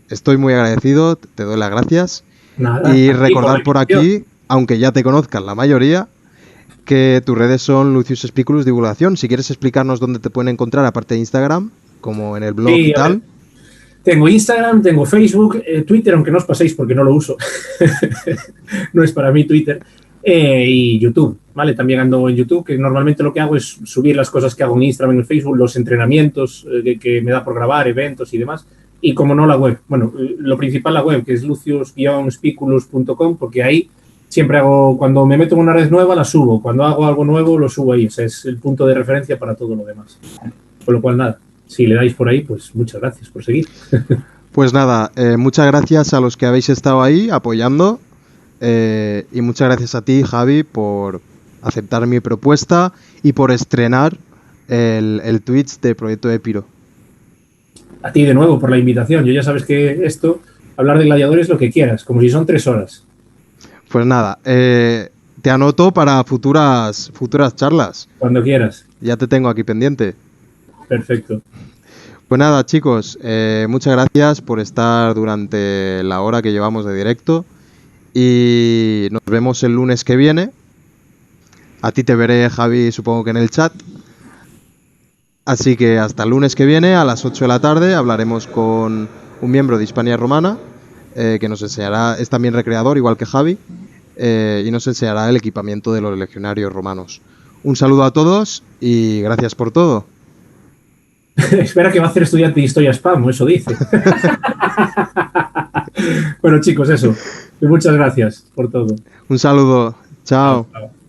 A: estoy muy agradecido, te doy las gracias
B: nada,
A: y
B: aquí por la
A: recordar por
B: invitación.
A: aquí, aunque ya te conozcan la mayoría, que tus redes son Lucius Speculus Divulgación. Si quieres explicarnos dónde te pueden encontrar aparte de Instagram, como en el blog y
B: Sí, a ver,
A: tal.
B: tengo Instagram, tengo Facebook, Twitter, aunque no os paséis porque no lo uso. No es para mí Twitter. Y YouTube, ¿vale? También ando en YouTube, que normalmente lo que hago es subir las cosas que hago en Instagram, en Facebook, los entrenamientos que me da por grabar, eventos y demás. Y como no, la web. Bueno, lo principal la web, que es lucius-spiculus.com, porque ahí siempre hago, cuando me meto en una red nueva, la subo. Cuando hago algo nuevo, lo subo ahí. Ese es el punto de referencia para todo lo demás. Con lo cual, nada, si le dais por ahí, pues muchas gracias por seguir.
A: Pues nada, muchas gracias a los que habéis estado ahí apoyando y muchas gracias a ti, Javi, por aceptar mi propuesta y por estrenar el Twitch de Proyecto Epiro.
B: A ti de nuevo por la invitación. Yo ya sabes que esto, hablar de gladiadores, lo que quieras, como si son 3 horas.
A: Pues nada, te anoto para futuras charlas.
B: Cuando quieras.
A: Ya te tengo aquí pendiente.
B: Perfecto.
A: Pues nada, chicos, muchas gracias por estar durante la hora que llevamos de directo y nos vemos el lunes que viene. A ti te veré, Javi, supongo que en el chat. Así que hasta el lunes que viene a las 8 de la tarde hablaremos con un miembro de Hispania Romana que nos enseñará, es también recreador igual que Javi, y nos enseñará el equipamiento de los legionarios romanos. Un saludo a todos y gracias por todo.
B: Espera que va a hacer estudiante de historia spam, eso dice. Bueno, chicos, eso. Muchas gracias por todo.
A: Un saludo. Chao.
B: Chao.